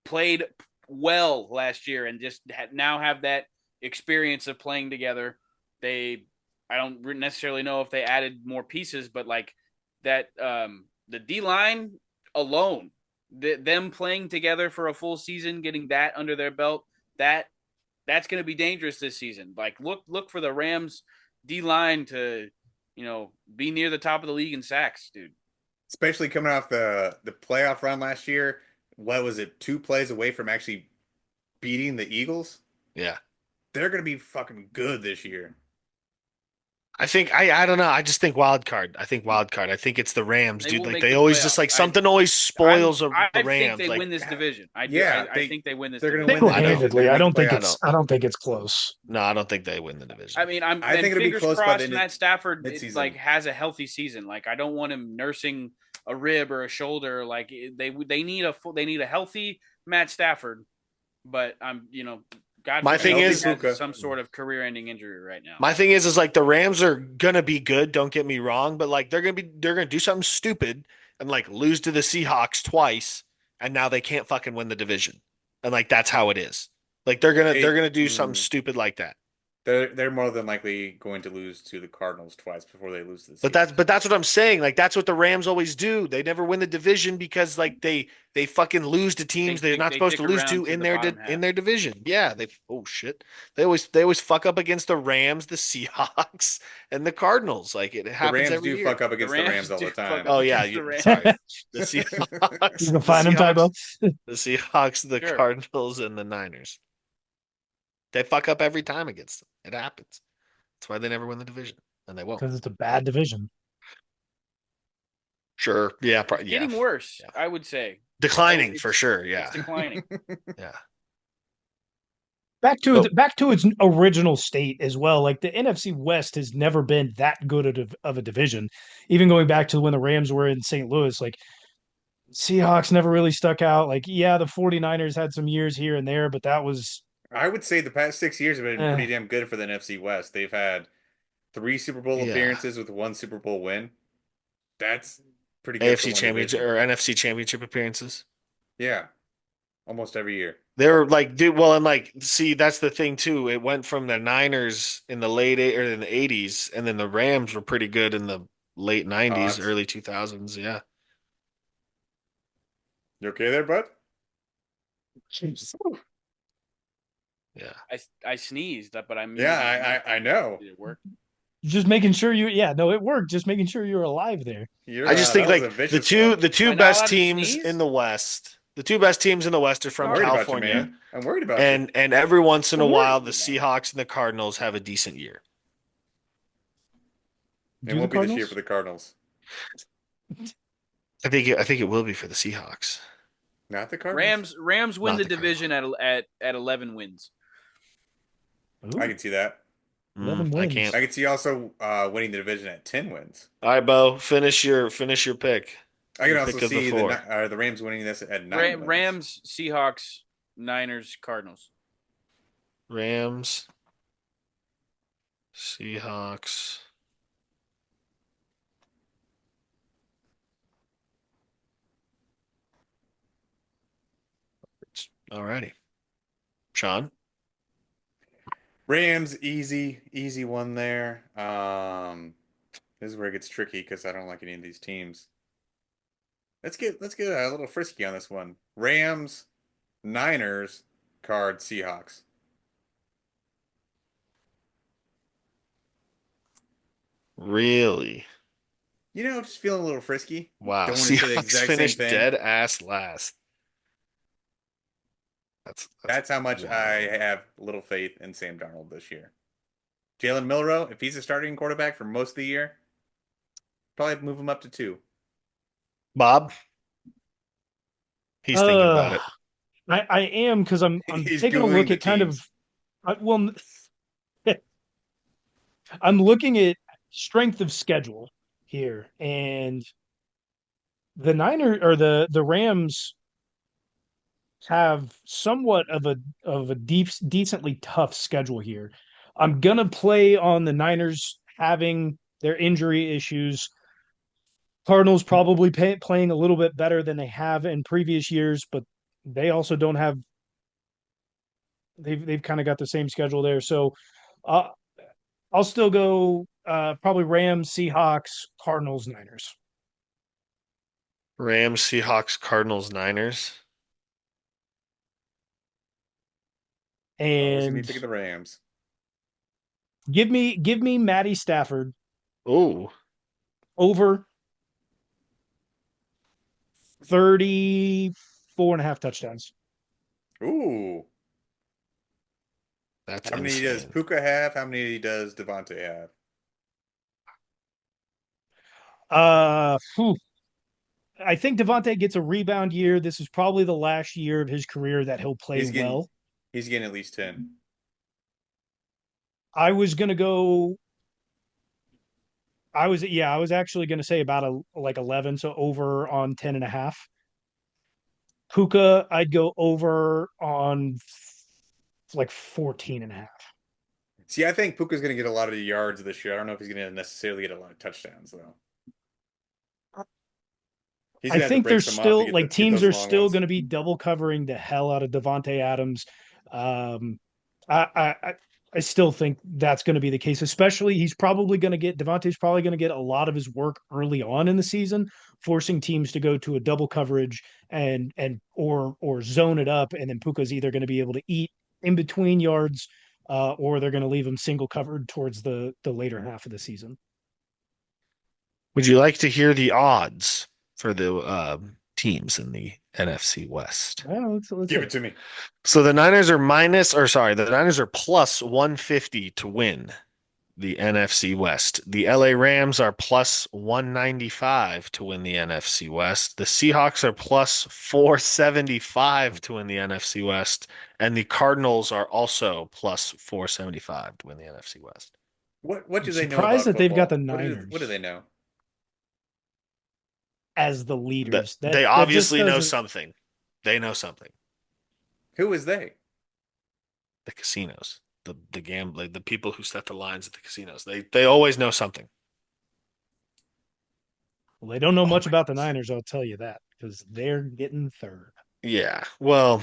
played well last year and just now have that experience of playing together. I don't necessarily know if they added more pieces, but like that, the D line alone, them playing together for a full season, getting that under their belt, that's going to be dangerous this season. Like look for the Rams D line to, be near the top of the league in sacks, dude.
Especially coming off the playoff run last year. What was it? 2 plays away from actually beating the Eagles.
yeah.
They're going to be fucking good this year.
I think I don't know. I just think wild card. I think it's the Rams,
They
dude.
will
Like
make
they
the
always
playoffs.
just like something always spoils the
I
Rams.
think they
like,
win this division. I
they-
think they win this.
they're gonna
division.
win the division.
Single-handedly, I don't think
playoffs.
I don't think it's close.
No, I don't think they win the division.
I mean,
I think it'll be
fingers
close by
crossed
the end of
Matt Stafford
mid-season.
like has a healthy season. Like I don't want him nursing a rib or a shoulder. Like they need a healthy Matt Stafford, but God
My
forbid
thing
he
Healthy
is,
has
Puka.
some sort of career-ending injury right now.
is like the Rams are gonna be good. Don't get me wrong, but like they're gonna do something stupid and like lose to the Seahawks twice, and now they can't fucking win the division, and like that's how it is. Like they're
They,
gonna do something stupid like that.
they're more than likely going to lose to the Cardinals twice before they lose to the
But
Seahawks.
that's what I'm saying. Like that's what the Rams always do. They never win the division because like they fucking lose to teams they're not
They
supposed to
dick
lose
around
to
to
in
the
their
bottom
in
half.
their division. Yeah, they oh shit. They always fuck up against the Rams, the Seahawks, and the Cardinals. Like it
The
happens
Rams
every
do
year.
fuck up
The
against the
Rams
Rams all
do
the
fuck
time.
up
Oh yeah,
against the Rams.
sorry. The
You
Seahawks,
can find him, Tybo.
The Seahawks, the
Sure.
Cardinals, and the Niners. They fuck up every time against them. It happens. That's why they never win the division, and they won't.
Because it's a bad division.
Sure. Yeah. Yeah.
Getting worse,
Yeah.
I would say.
Declining for sure.
It's
Yeah.
declining.
Yeah. But
Back to its original state as well. Like the NFC West has never been that good of a division. Even going back to when the Rams were in St. Louis, like Seahawks never really stuck out. Like, yeah, the 49ers had some years here and there, but that was
I would say the past 6 years have been
eh.
pretty damn good for the NFC West. They've had three Super Bowl
yeah.
appearances with one Super Bowl win. That's pretty good for
AFC
one
championship
division.
or NFC championship appearances.
Yeah, almost every year.
They're like, dude, well, and like, see, that's the thing too. It went from the Niners in the or in the 80s, and then the Rams were pretty good in the late 90s,
Odds.
early 2000s. Yeah.
You okay there, bud?
Yeah.
I sneezed, but I muted my
Yeah,
mic.
I know.
Did it work?
Just making sure yeah, no, it worked. Just making sure you're alive there.
You're
I just
that
think
was a
like
vicious one.
the
Am
two
I not
best
allowed to
teams in
sneeze?
the West, the two best teams in the West are
I'm
from
worried about you,
California,
man. I'm worried about you.
and every once in a
I'm worried
while, the
about
Seahawks and the Cardinals have a decent year.
It
Do the
won't be this year for
Cardinals?
the Cardinals.
I think it will be for the Seahawks.
Not the Cardinals.
Rams win
Not
the
the
division at 11 wins.
I
Ooh,
can see that.
11
I
wins.
can't.
I can see also winning the division at 10 wins.
All right, Bo, finish your pick.
I can
Your
also
pick of the
see
four.
the Rams winning this at 9 wins.
Rams, Seahawks, Niners, Cardinals.
Rams, Seahawks. All righty. Sean?
Rams, easy one there. This is where it gets tricky because I don't like any of these teams. Let's get a little frisky on this one. Rams, Niners, Cards, Seahawks.
Really?
Just feeling a little frisky.
Wow.
Don't want to say the
Seahawks
exact same
finished
thing.
dead ass last.
That's how much I
wild.
have little faith in Sam Darnold this year. Jalen Milrow, if he's a starting quarterback for most of the year, probably move him up to 2.
Bob? He's thinking about
Uh,
it.
I am because I'm
He's
taking a
googling
look
the
at kind of
teams.
well, I'm looking at strength of schedule here, and the Niner or the Rams have somewhat of a decently tough schedule here. I'm gonna play on the Niners having their injury issues. Cardinals probably playing a little bit better than they have in previous years, but they also don't have they've kind of got the same schedule there. So uh, I'll still go probably Rams, Seahawks, Cardinals, Niners.
Rams, Seahawks, Cardinals, Niners.
Always gonna be
And
picking the Rams.
give me Matty Stafford
Oh,
over 34 and a half touchdowns.
Ooh.
that's
How many does
insane.
Puka have? How many does Devontae have?
Whew. I think Devontae gets a rebound year. This is probably the last year of his career that he'll play
He's getting
well.
he's getting at least 10.
I was gonna go I was actually going to say about like 11, so over on 10.5. Puka, I'd go over on like 14.5.
See, I think Puka's going to get a lot of yards this year. I don't know if he's going to necessarily get a lot of touchdowns though. He's
I
going to have to
think
break
there's
some off to
still
get
like
get
teams
those
are
long
still
ones.
going to be double covering the hell out of Devontae Adams. Um, I still think that's going to be the case. Especially, Devontae's probably going to get a lot of his work early on in the season, forcing teams to go to a double coverage or zone it up, and then Puka's either going to be able to eat in between yards, or they're going to leave him single covered towards the later half of the season.
Would you like to hear the odds for the teams in the NFC West?
Well, let's
Give
hit
it
it.
to me.
So the Niners are plus 150 to win the NFC West. The LA Rams are plus 195 to win the NFC West. The Seahawks are plus 475 to win the NFC West. And the Cardinals are also plus 475 to win the NFC West.
What
I'm
do they know
surprised
about
that they've got
football?
the
What do
Niners
they know?
as the leaders.
They
That just
obviously know
doesn't.
something. They know something.
Who is they?
The casinos, the gambling, the people who set the lines at the casinos. They always know something.
Well, they don't know
Oh
much
my
about the
goodness.
Niners, I'll tell you that, because they're getting third,
Yeah. Well,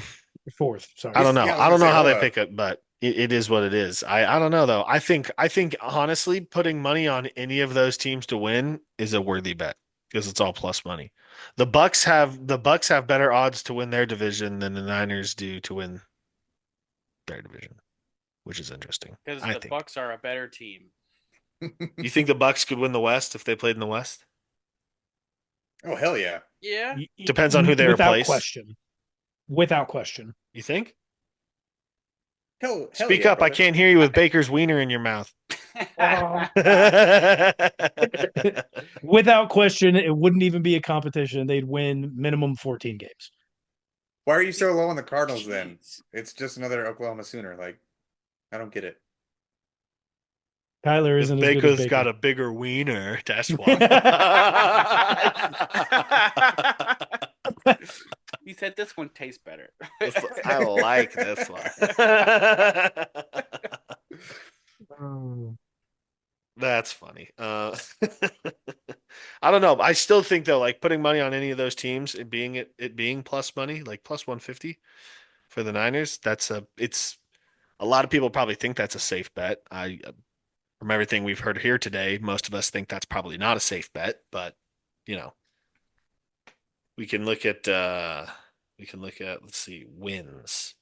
fourth. Sorry.
I don't know.
Yeah, I was
I
gonna
don't know
say,
how
hold
they
up.
pick it, but it is what it is. I don't know though. I think honestly, putting money on any of those teams to win is a worthy bet because it's all plus money. The Bucks have better odds to win their division than the Niners do to win their division, which is interesting.
Because
I
the
think.
Bucks are a better team.
You think the Bucks could win the West if they played in the West?
Oh hell yeah.
Yeah.
Depends on who they
Without
replace.
question. Without question.
You think?
Hell
Speak
yeah,
up. I
brother.
can't hear you with Baker's wiener in your mouth.
Oh. Without question, it wouldn't even be a competition. They'd win minimum 14 games.
Why are you so low on the Cardinals then?
Jeez.
It's just another Oklahoma Sooner. Like, I don't get it.
Kyler
Because
isn't as good as
Baker's got
Baker.
a bigger wiener. That's why.
He said this one tastes better.
I like this one.
Oh.
That's funny. I don't know. I still think though, like putting money on any of those teams, it being plus money, like plus 150 for the Niners, it's a lot of people probably think that's a safe bet. From everything we've heard here today, most of us think that's probably not a safe bet, but you know, we can look at let's see, wins.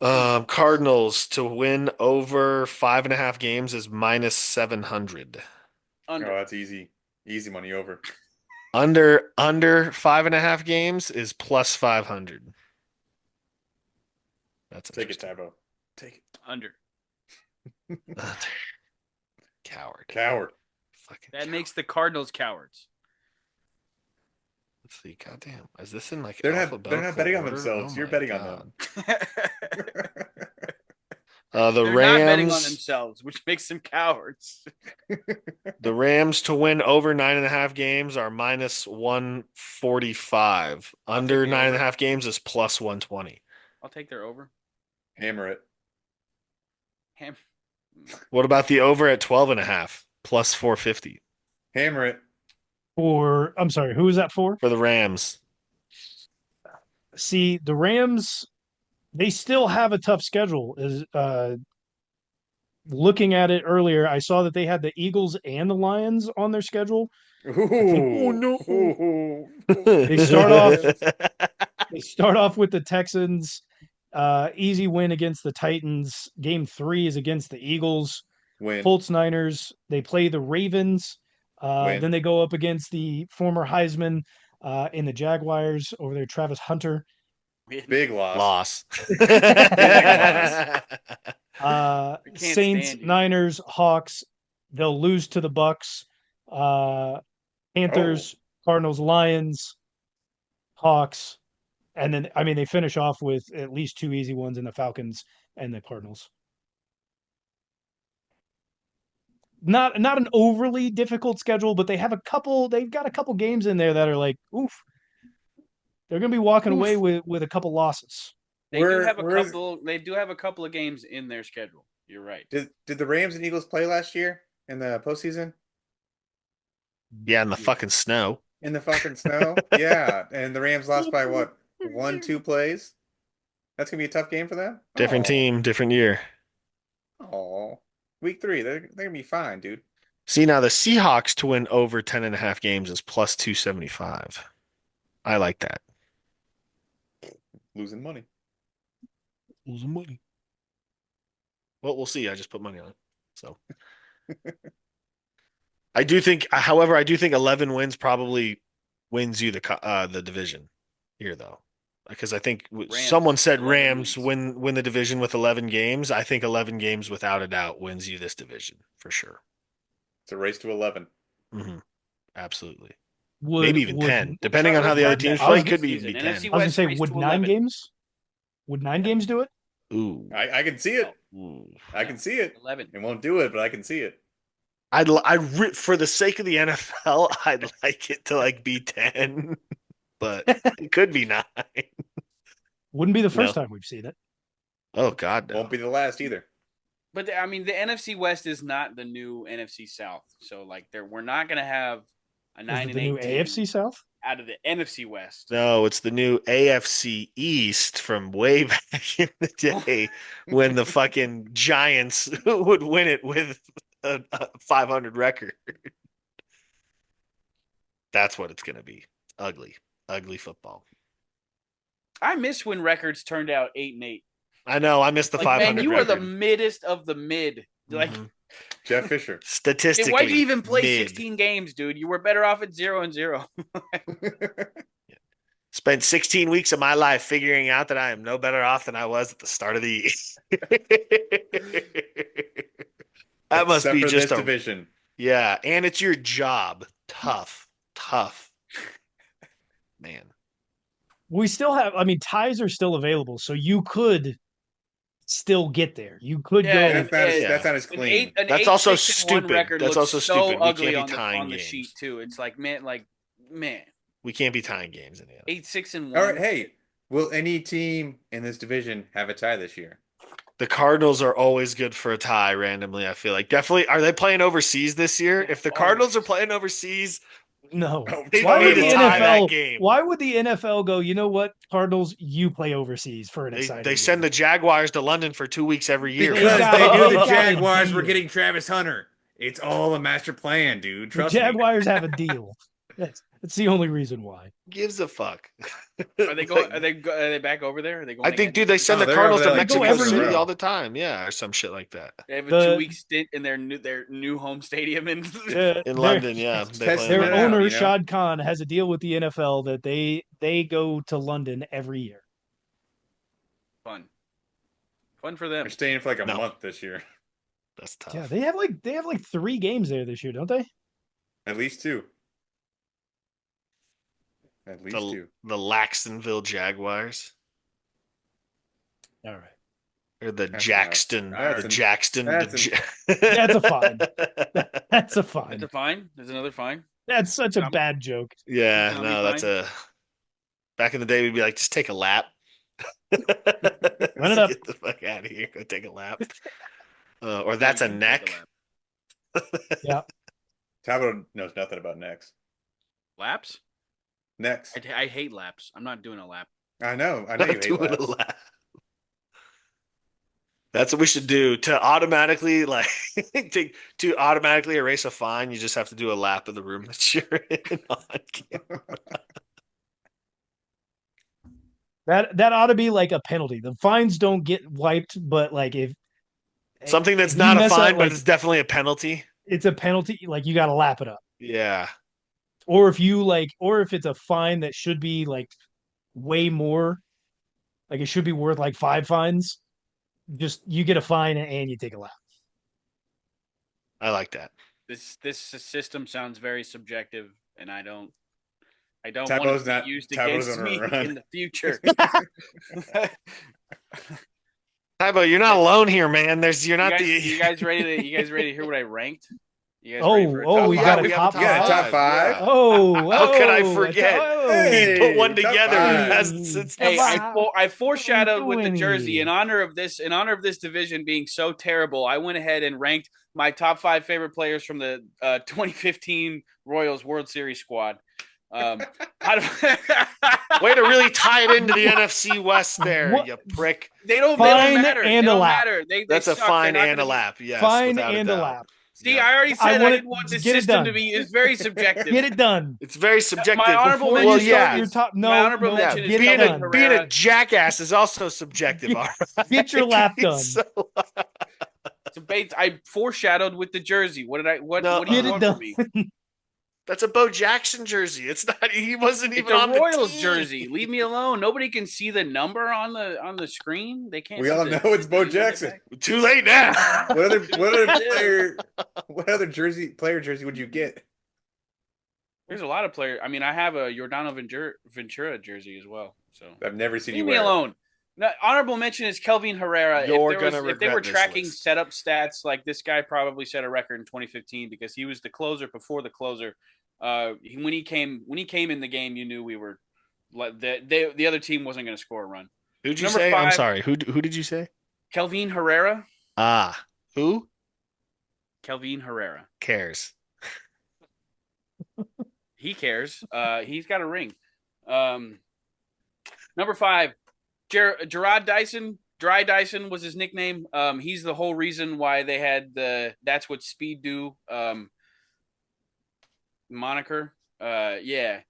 Cardinals to win over 5.5 games is minus 700.
Oh,
Under.
that's easy. Easy money over.
Under 5.5 games is plus 500. That's
Take it,
interesting.
Tybo. Take it.
Under.
Coward.
Coward.
Fucking
That
coward.
makes the Cardinals cowards.
Let's see. Goddamn. Is this in like
They're not
alphabetical
betting on
order? Oh
themselves. You're
my
betting on
God.
them.
The
They're not betting on
Rams.
themselves, which makes them cowards.
The Rams to win over 9.5 games are minus 145.
I'll take
Under
the
nine and
over.
a half games is plus 120.
I'll take their over.
Hammer it.
Ham.
What about the over at 12.5? Plus 450
Hammer it.
I'm sorry, who is that for?
for the Rams.
See, the Rams, they still have a tough schedule. Is looking at it earlier, I saw that they had the Eagles and the Lions on their schedule. I think
Oh
Ooh.
no.
Ooh.
they start off
Lions.
they start off with the Texans, easy win against the Titans. Game 3 is against the Eagles.
Win.
Colts Niners, they play the Ravens.
Win.
Then they go up against the former Heisman in the Jaguars over there, Travis Hunter.
Big loss.
Loss.
Big loss.
I can't
Saints,
stand you.
Niners, Hawks. They'll lose to the Bucks.
Oh.
Panthers, Cardinals, Lions, Hawks, and then I mean they finish off with at least 2 easy ones in the Falcons and the Cardinals. not an overly difficult schedule, but they've got a couple games in there that are like, oof, they're going to be walking away
Oof.
with a couple losses.
They do have a
Where is
couple. They do have a couple of games in their schedule. You're right.
did the Rams and Eagles play last year in the postseason?
Yeah, in the fucking snow.
In the fucking snow? Yeah, and the Rams lost by what? 1, 2 plays? That's gonna be a tough game for them.
Different
Oh,
team, different year.
oh. Week 3, they're gonna be fine, dude.
See, now the Seahawks to win over 10.5 games is plus 275. I like that.
Losing money.
Losing money. Well, we'll see. I just put money on it. So I do think, however, I do think 11 wins probably wins you the division here, though. Because I think someone said
11
Rams
wins.
win the division with 11 games. I think 11 games without a doubt wins you this division for sure.
It's a race to 11.
Hmm. Absolutely.
Would
Maybe even
would
10. Depending on how
Charlotte
the other
marked
teams
that
I was
play,
gonna-
could be even be
season.
10.
NFC
I was gonna
West
say,
race
would
to
9
11.
games? Would 9 games do it?
Ooh.
I can see it.
Ooh.
I can see it.
11.
It won't do it, but I can see it.
For the sake of the NFL, I'd like it to like be 10, but it could be 9.
Wouldn't be the first
No.
time we've seen it.
Oh God, no.
Won't be the last either.
But I mean, the NFC West is not the new NFC South. So like, we're not going to have a
Is
9
it
and
the
8
new
team
AFC South?
out of the NFC West.
No, it's the new AFC East from way back in the day when the fucking Giants would win it with a 500 record. That's what it's going to be. Ugly, ugly football.
I miss when records turned out 8 and 8.
I know. I missed the
Like,
500
man, you are the
record.
middest of the mid. Like,
Mhm.
Jeff Fisher.
Statistically,
why'd you even play
mid.
16 games, dude? You were better off at 0-0.
Spent 16 weeks of my life figuring out that I am no better off than I was at the start of the year. That must
Except
be
for
just
this division.
yeah, and it's your job. Tough, tough, man.
We still have, I mean, ties are still available, so you could still get there. You could
Yeah,
go.
That's not as clean.
That's also
6-1
stupid.
record
That's
looks
also
so
stupid. We
ugly
can't be
on
tying
the
games.
sheet too. It's like, man,
We can't be tying games in the end.
8-6-1.
All right, hey, will any team in this division have a tie this year?
The Cardinals are always good for a tie randomly, I feel like. Definitely. Are they playing overseas this year? If the Cardinals are playing overseas,
No.
Oh,
they
Why would
need
the
to tie that
NFL?
game.
Why would the NFL go? You know what, Cardinals, you play overseas for an exciting.
They send
game.
the Jaguars to London for 2 weeks every year.
They
Because
got-
they knew
they
the
got a
Jaguars were
deal.
getting Travis Hunter. It's all a master plan, dude.
The
Trust me.
Jaguars have a deal. That's the only reason why.
Gives a fuck.
Are they going? Are they back over there? Are they going?
I think,
again?
dude, they send
Oh,
the
they're
Cardinals
over
to
there like
two
Mexico
weeks in a
City
row.
all the time. Yeah, or some shit like that.
They have a
The-
2-week stint in their new home stadium in
In London, yeah. They
Testing
play
Their
it
in
out,
owner,
you know?
Shad Khan, has a deal with the NFL that they go to London every year.
Fun for them.
They're staying for like a
No.
month this year.
That's tough.
Yeah, they have like 3 games there this year, don't they?
At least 2. At least 2.
The Laxtonville Jaguars.
All right.
Or the
That's
Jaxton.
that's
The
an-
Jaxton.
That's a fine. That's a
That's
fine.
a fine. There's another fine.
That's such a bad joke.
Yeah,
Tommy
no, that's
fine.
a. Back in the day, we'd be like, just take a lap.
Run it
Just
up.
Get the fuck out of here. Go take a lap. Or that's a
You can take
neck.
lap.
Tabo knows nothing about necks.
Laps?
Necks.
I hate laps. I'm not doing a lap.
I know you
Not
hate
doing a
laps.
lap. That's what we should do to automatically to automatically erase a fine. You just have to do a lap of the room that you're in on camera.
That ought to be like a penalty. The fines don't get wiped, but like if
Something that's
if you
not a
mess up,
fine, but
like,
it's definitely a penalty.
it's a penalty. Like you got to lap it up.
Yeah.
Or if it's a fine that should be like way more, like it should be worth like 5 fines. Just you get a fine and you take a lap.
I like that.
This system sounds very subjective, and I don't want
Tabo's
it to
not-
be used
Tabo's
against
on a
me
run.
in the future.
Tybo, you're not alone here, man. You're not
you guys ready to hear what I ranked? You guys ready for a
Oh,
top
we
five?
got a
we have a
top
top
You got a
five.
top
five.
five?
Yeah.
We got a top
You got a top
five.
five?
Yeah.
Oh,
How could I
oh,
forget? He put
Hey,
one
top
together and
five.
hasn't
Hey,
since
Hey,
this.
I foreshadowed with the jersey
doing
in honor of this division being so terrible. I went ahead and ranked my top 5 favorite players from the 2015 Royals World Series squad. Out of
Way to really tie it into the NFC West there,
What?
you prick.
they don't
Fine
matter.
and
They
a
don't
lap.
matter. They
That's a
suck.
fine
They're not
and a
gonna be.
lap. Yes,
Fine
without a
and a
doubt.
lap.
See,
Yep.
I already
I
said I
want it.
didn't want the
Get it
system to
done.
be. It's very subjective.
Get it done.
It's very subjective.
My honorable
Before
well,
you start
yeah.
your top,
My
no,
honorable
no,
Yeah,
mention is
get it
being
done.
being a
Herrera.
jackass is also subjective.
Get-
All right?
Get your lap done.
So,
So Bates, I foreshadowed with the jersey. What did I? What?
No,
What do you
Get it
want
done.
from me?
that's a Bo Jackson jersey. It's not. He wasn't
It's
even
a
on
Royals
the team.
jersey. Leave me alone. Nobody can see the number on the screen. They can't.
We
see
all
the-
know it's Bo
the
Jackson.
back.
Too late now.
What other player jersey would you get?
There's a lot of players. I mean, I have a Yordano Ventura jersey as well. So
I've never seen
leave
you
me
wear it.
alone. No, honorable mention is Kelvin Herrera.
You're
if
gonna
they were
regret this
tracking
list.
setup stats, like this guy probably set a record in 2015 because he was the closer before the closer. When he came in the game, you knew we were the other team wasn't going to score a run.
Who'd you
Number
say? I'm
5,
sorry. Who did you say?
Kelvin Herrera.
Ah, who
Kelvin Herrera.
cares?
He cares. He's got a ring. Number 5, Gerard Dyson. Dry Dyson was his nickname. He's the whole reason why they had the "That's What Speed Do" moniker. Yeah.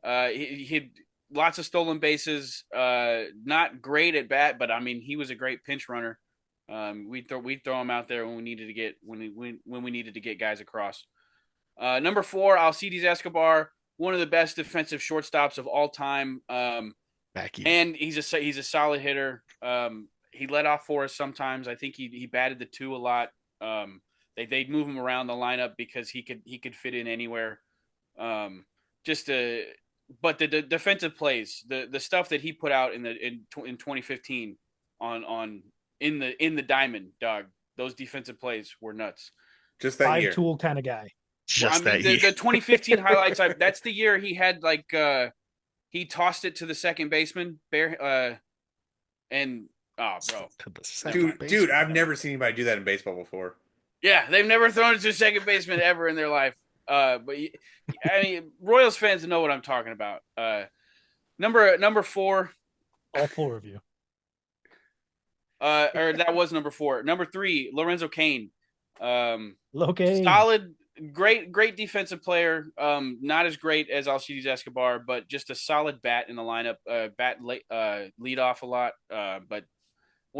He had lots of stolen bases. Not great at bat, but I mean, he was a great pinch runner. We'd throw him out there when we needed to get when we needed to get guys across. Number 4, Alcides Escobar, one of the best defensive shortstops of all time. And he's a solid hitter. He led off for us sometimes. I think he batted the 2 a lot. They'd move him around the lineup because he could fit in anywhere. But the defensive plays, the stuff that he put out in 2015 in the diamond, dog, those defensive plays were nuts.
Just that year.
5-tool kind of guy.
Just
the 2015 highlights. That's the year he had he tossed it to the second baseman, and oh, bro,
Dude, I've never seen anybody do that in baseball before.
Yeah, they've never thrown it to a second baseman ever in their life. But I mean, Royals fans know what I'm talking about. Number 4.
All 4 of you.
Or that was number 4. Number 3, Lorenzo Cain.
Okay.
Solid, great defensive player. Not as great as Alcides Escobar, but just a solid bat in the lineup. Lead off a lot. But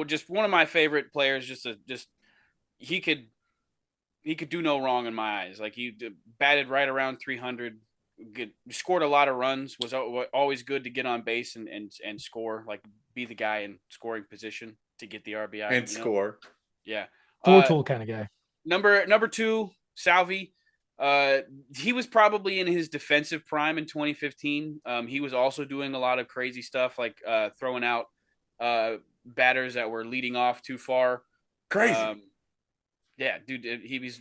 just one of my favorite players. He could do no wrong in my eyes. Like, he batted right around 300. Scored a lot of runs. Was always good to get on base and score. Like, be the guy in scoring position to get the RBI
And score.
Yeah.
4-tool kind of guy.
Number 2, Salvi. He was probably in his defensive prime in 2015. He was also doing a lot of crazy stuff, like throwing out batters that were leading off too far.
Crazy.
Yeah, dude, he was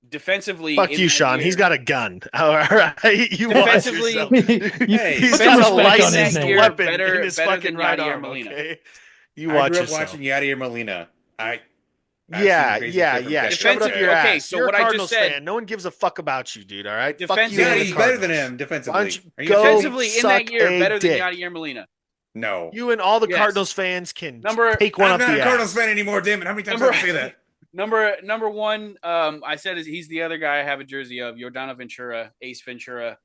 defensively.
Fuck you, Sean. He's got a gun. All right, you watch
Defensively-
yourself.
Hey,
He's
some
got a
respect on his
licensed
name.
weapon
Better-
in his
better
fucking
than
right
Yadier
arm.
Molina.
Okay, you
I
watch
grew up
yourself.
watching Yadier Molina. I've
Yeah,
seen crazy
yeah,
shit from
yeah.
Texas.
Shove it up your
Okay,
ass.
so
You're
what
a
I just
Cardinals
said-
fan. No one gives a fuck about you, dude. All right. Fuck you.
Defensively-
and
Yeah,
the
he's better than
Cardinals.
him defensively.
Why don't you
Are you
go
kidding me?
Defensively in that
suck
year,
a
better than
dick.
Yadier Molina.
No.
You and all the
Yes.
Cardinals fans can
Number-
take one
I'm
up
not
the
a Cardinals
ass.
fan anymore, damn it. How many times
Number-
did I say that?
Number 1, I said he's the other guy I have a jersey of, Yordano Ventura, Ace Ventura.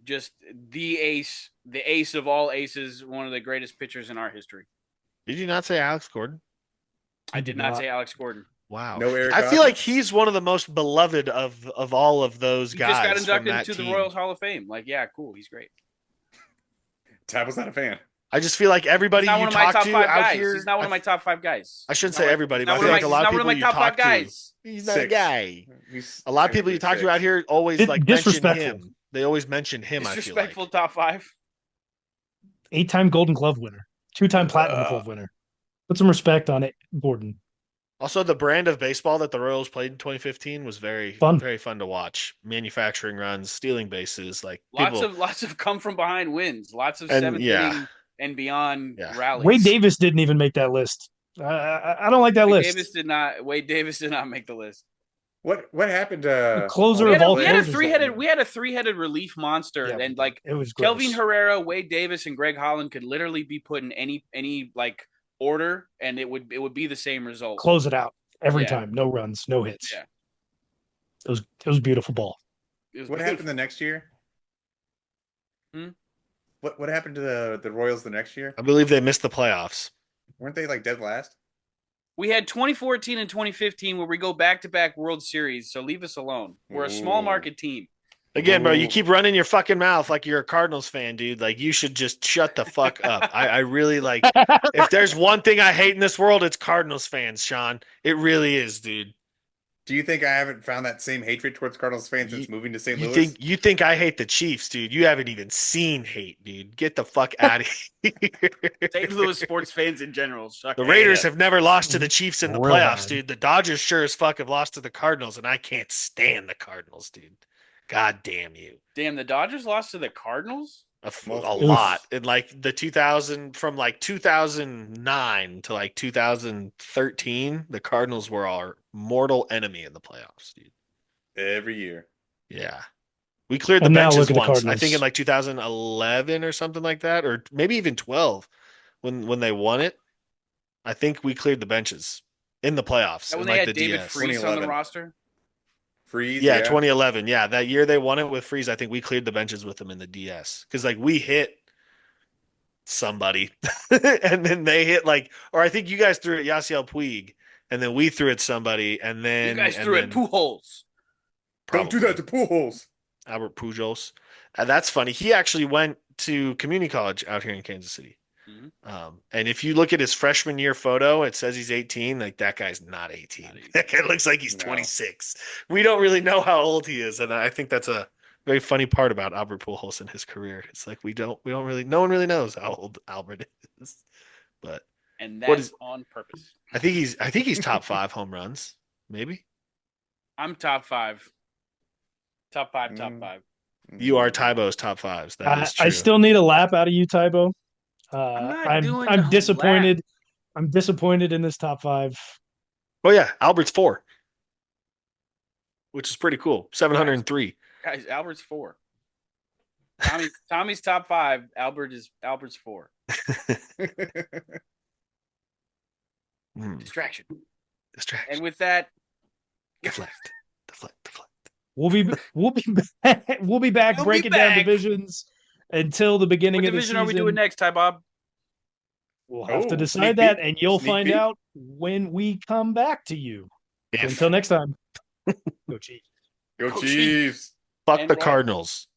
Just the ace of all aces, one of the greatest pitchers in our history.
Did you not say Alex Gordon?
I did not say Alex Gordon.
Wow.
No Eric
I feel
Hosmer?
like he's one of the most beloved of all of those
He
guys.
just got
from
inducted
that
into the
team.
Royals Hall of Fame. Like, yeah, cool, he's great.
Tab was not a fan.
I just feel like everybody
He's not
you
one of my
talk
top
to
5
out
guys.
here.
He's not one of my top 5 guys.
I shouldn't
He's not
say
one-
everybody,
he's
but I
not
feel
one
like a lot of
he's not
people
one
you
my top 5
talk to.
guys.
He's not a
6.
guy.
He's
A lot of people you talk to
6.
out here always
Dis-
like mention
disrespectful.
him. They always mention him. I feel
Disrespectful
like.
top 5.
8-time Golden Glove winner. 2-time Platinum Glove winner. Put some respect on it, Gordon.
Also, the brand of baseball that the Royals played in 2015 was very,
Fun.
very fun to watch. Manufacturing runs, stealing bases, like
Lots
people,
of come from behind wins. Lots of
and
seventh
yeah,
inning and beyond
yeah.
Wade
rallies.
Davis didn't even make that list. I don't like that list.
Wade Davis did not make the list.
What happened
The
to all
closer
We
these
of
had a
all
we had a
players?
closers
three
that
headed
year.
we had a 3-headed relief monster,
Yeah, we
and
did.
like
It was
Kelvin
gross.
Herrera, Wade Davis, and Greg Holland could literally be put in any like order, and it would be the same result.
Close it out every
Yeah.
time. No runs, no hits.
Yeah,
It was beautiful ball.
it was
What
beautiful.
happened the next year?
Hmm?
What happened to the Royals the next year?
I believe they missed the playoffs.
Weren't they like dead last?
We had 2014 and 2015 where we go back to back World Series, so leave us alone. We're a small
Ooh.
market team.
Again, bro, you
Ooh.
keep running your fucking mouth like you're a Cardinals fan, dude. Like you should just shut the fuck up. I really like. If there's one thing I hate in this world, it's Cardinals fans, Sean. It really is, dude.
Do you think I haven't found that same hatred towards Cardinals fans
You,
since moving to St.
you
Louis?
think I hate the Chiefs, dude? You haven't even seen hate, dude. Get the fuck out of here.
St. Louis sports fans in general suck.
The Raiders have never lost to the Chiefs in the
Real
playoffs,
bad.
dude. The Dodgers sure as fuck have lost to the Cardinals, and I can't stand the Cardinals, dude. God damn you.
Damn, the Dodgers lost to the Cardinals?
A
Multiple.
lot in like the 2000 from like 2009 to like 2013. The Cardinals were our mortal enemy in the playoffs, dude.
Every year.
Yeah, we cleared the
And now
benches
look at the
once. I think in
Cardinals.
like 2011 or something like that, or maybe even 12 when they won it. I think we cleared the benches in the playoffs
That
in
when they
like
had
the
David
DS.
Freese on the
2011.
roster?
Freeze,
Yeah,
yeah.
2011. Yeah, that year they won it with Freeze. I think we cleared the benches with them in the DS because like we hit somebody, and then they hit like, or I think you guys threw at Yasiel Puig, and then we threw at somebody, and
You
then
guys threw at Pujols.
Don't do
probably
that to Pujols.
Albert Pujols. That's funny. He actually went to community college out here in Kansas City.
Mhm.
And if you look at his freshman year photo, it says he's 18. Like that guy's not 18.
Not 18.
That guy looks like he's
No.
26. We don't really know how old he is, and I think that's a very funny part about Albert Pujols and his career. It's like we don't really no one really knows how old Albert is. But
And
what
that's
is
on purpose.
I think he's top 5 home runs, maybe.
I'm top five. Top five, top
Mm.
five.
You are Tybo's top 5s. That is
I
true.
still need a lap out of you, Tybo.
I'm not
I'm
doing
I'm
no
disappointed. I'm disappointed in this top five.
Oh yeah, Albert's 4, which is pretty cool. 703.
Guys, Albert's 4. Tommy's top 5. Albert's 4. Distraction.
Distraction.
And with that,
Deflect. Deflect.
We'll be back. We'll be back
We'll be
breaking down
back.
divisions until the beginning
what
of the
division
season.
are we doing next, Ty Bob?
We'll have to
Oh,
decide
sneak
that,
peek.
and you'll
Sneak
find
peek.
out when we come back to you. So
If
until next time, go Chiefs.
Go
Go
Chiefs.
fuck
And
the
what?
Cardinals.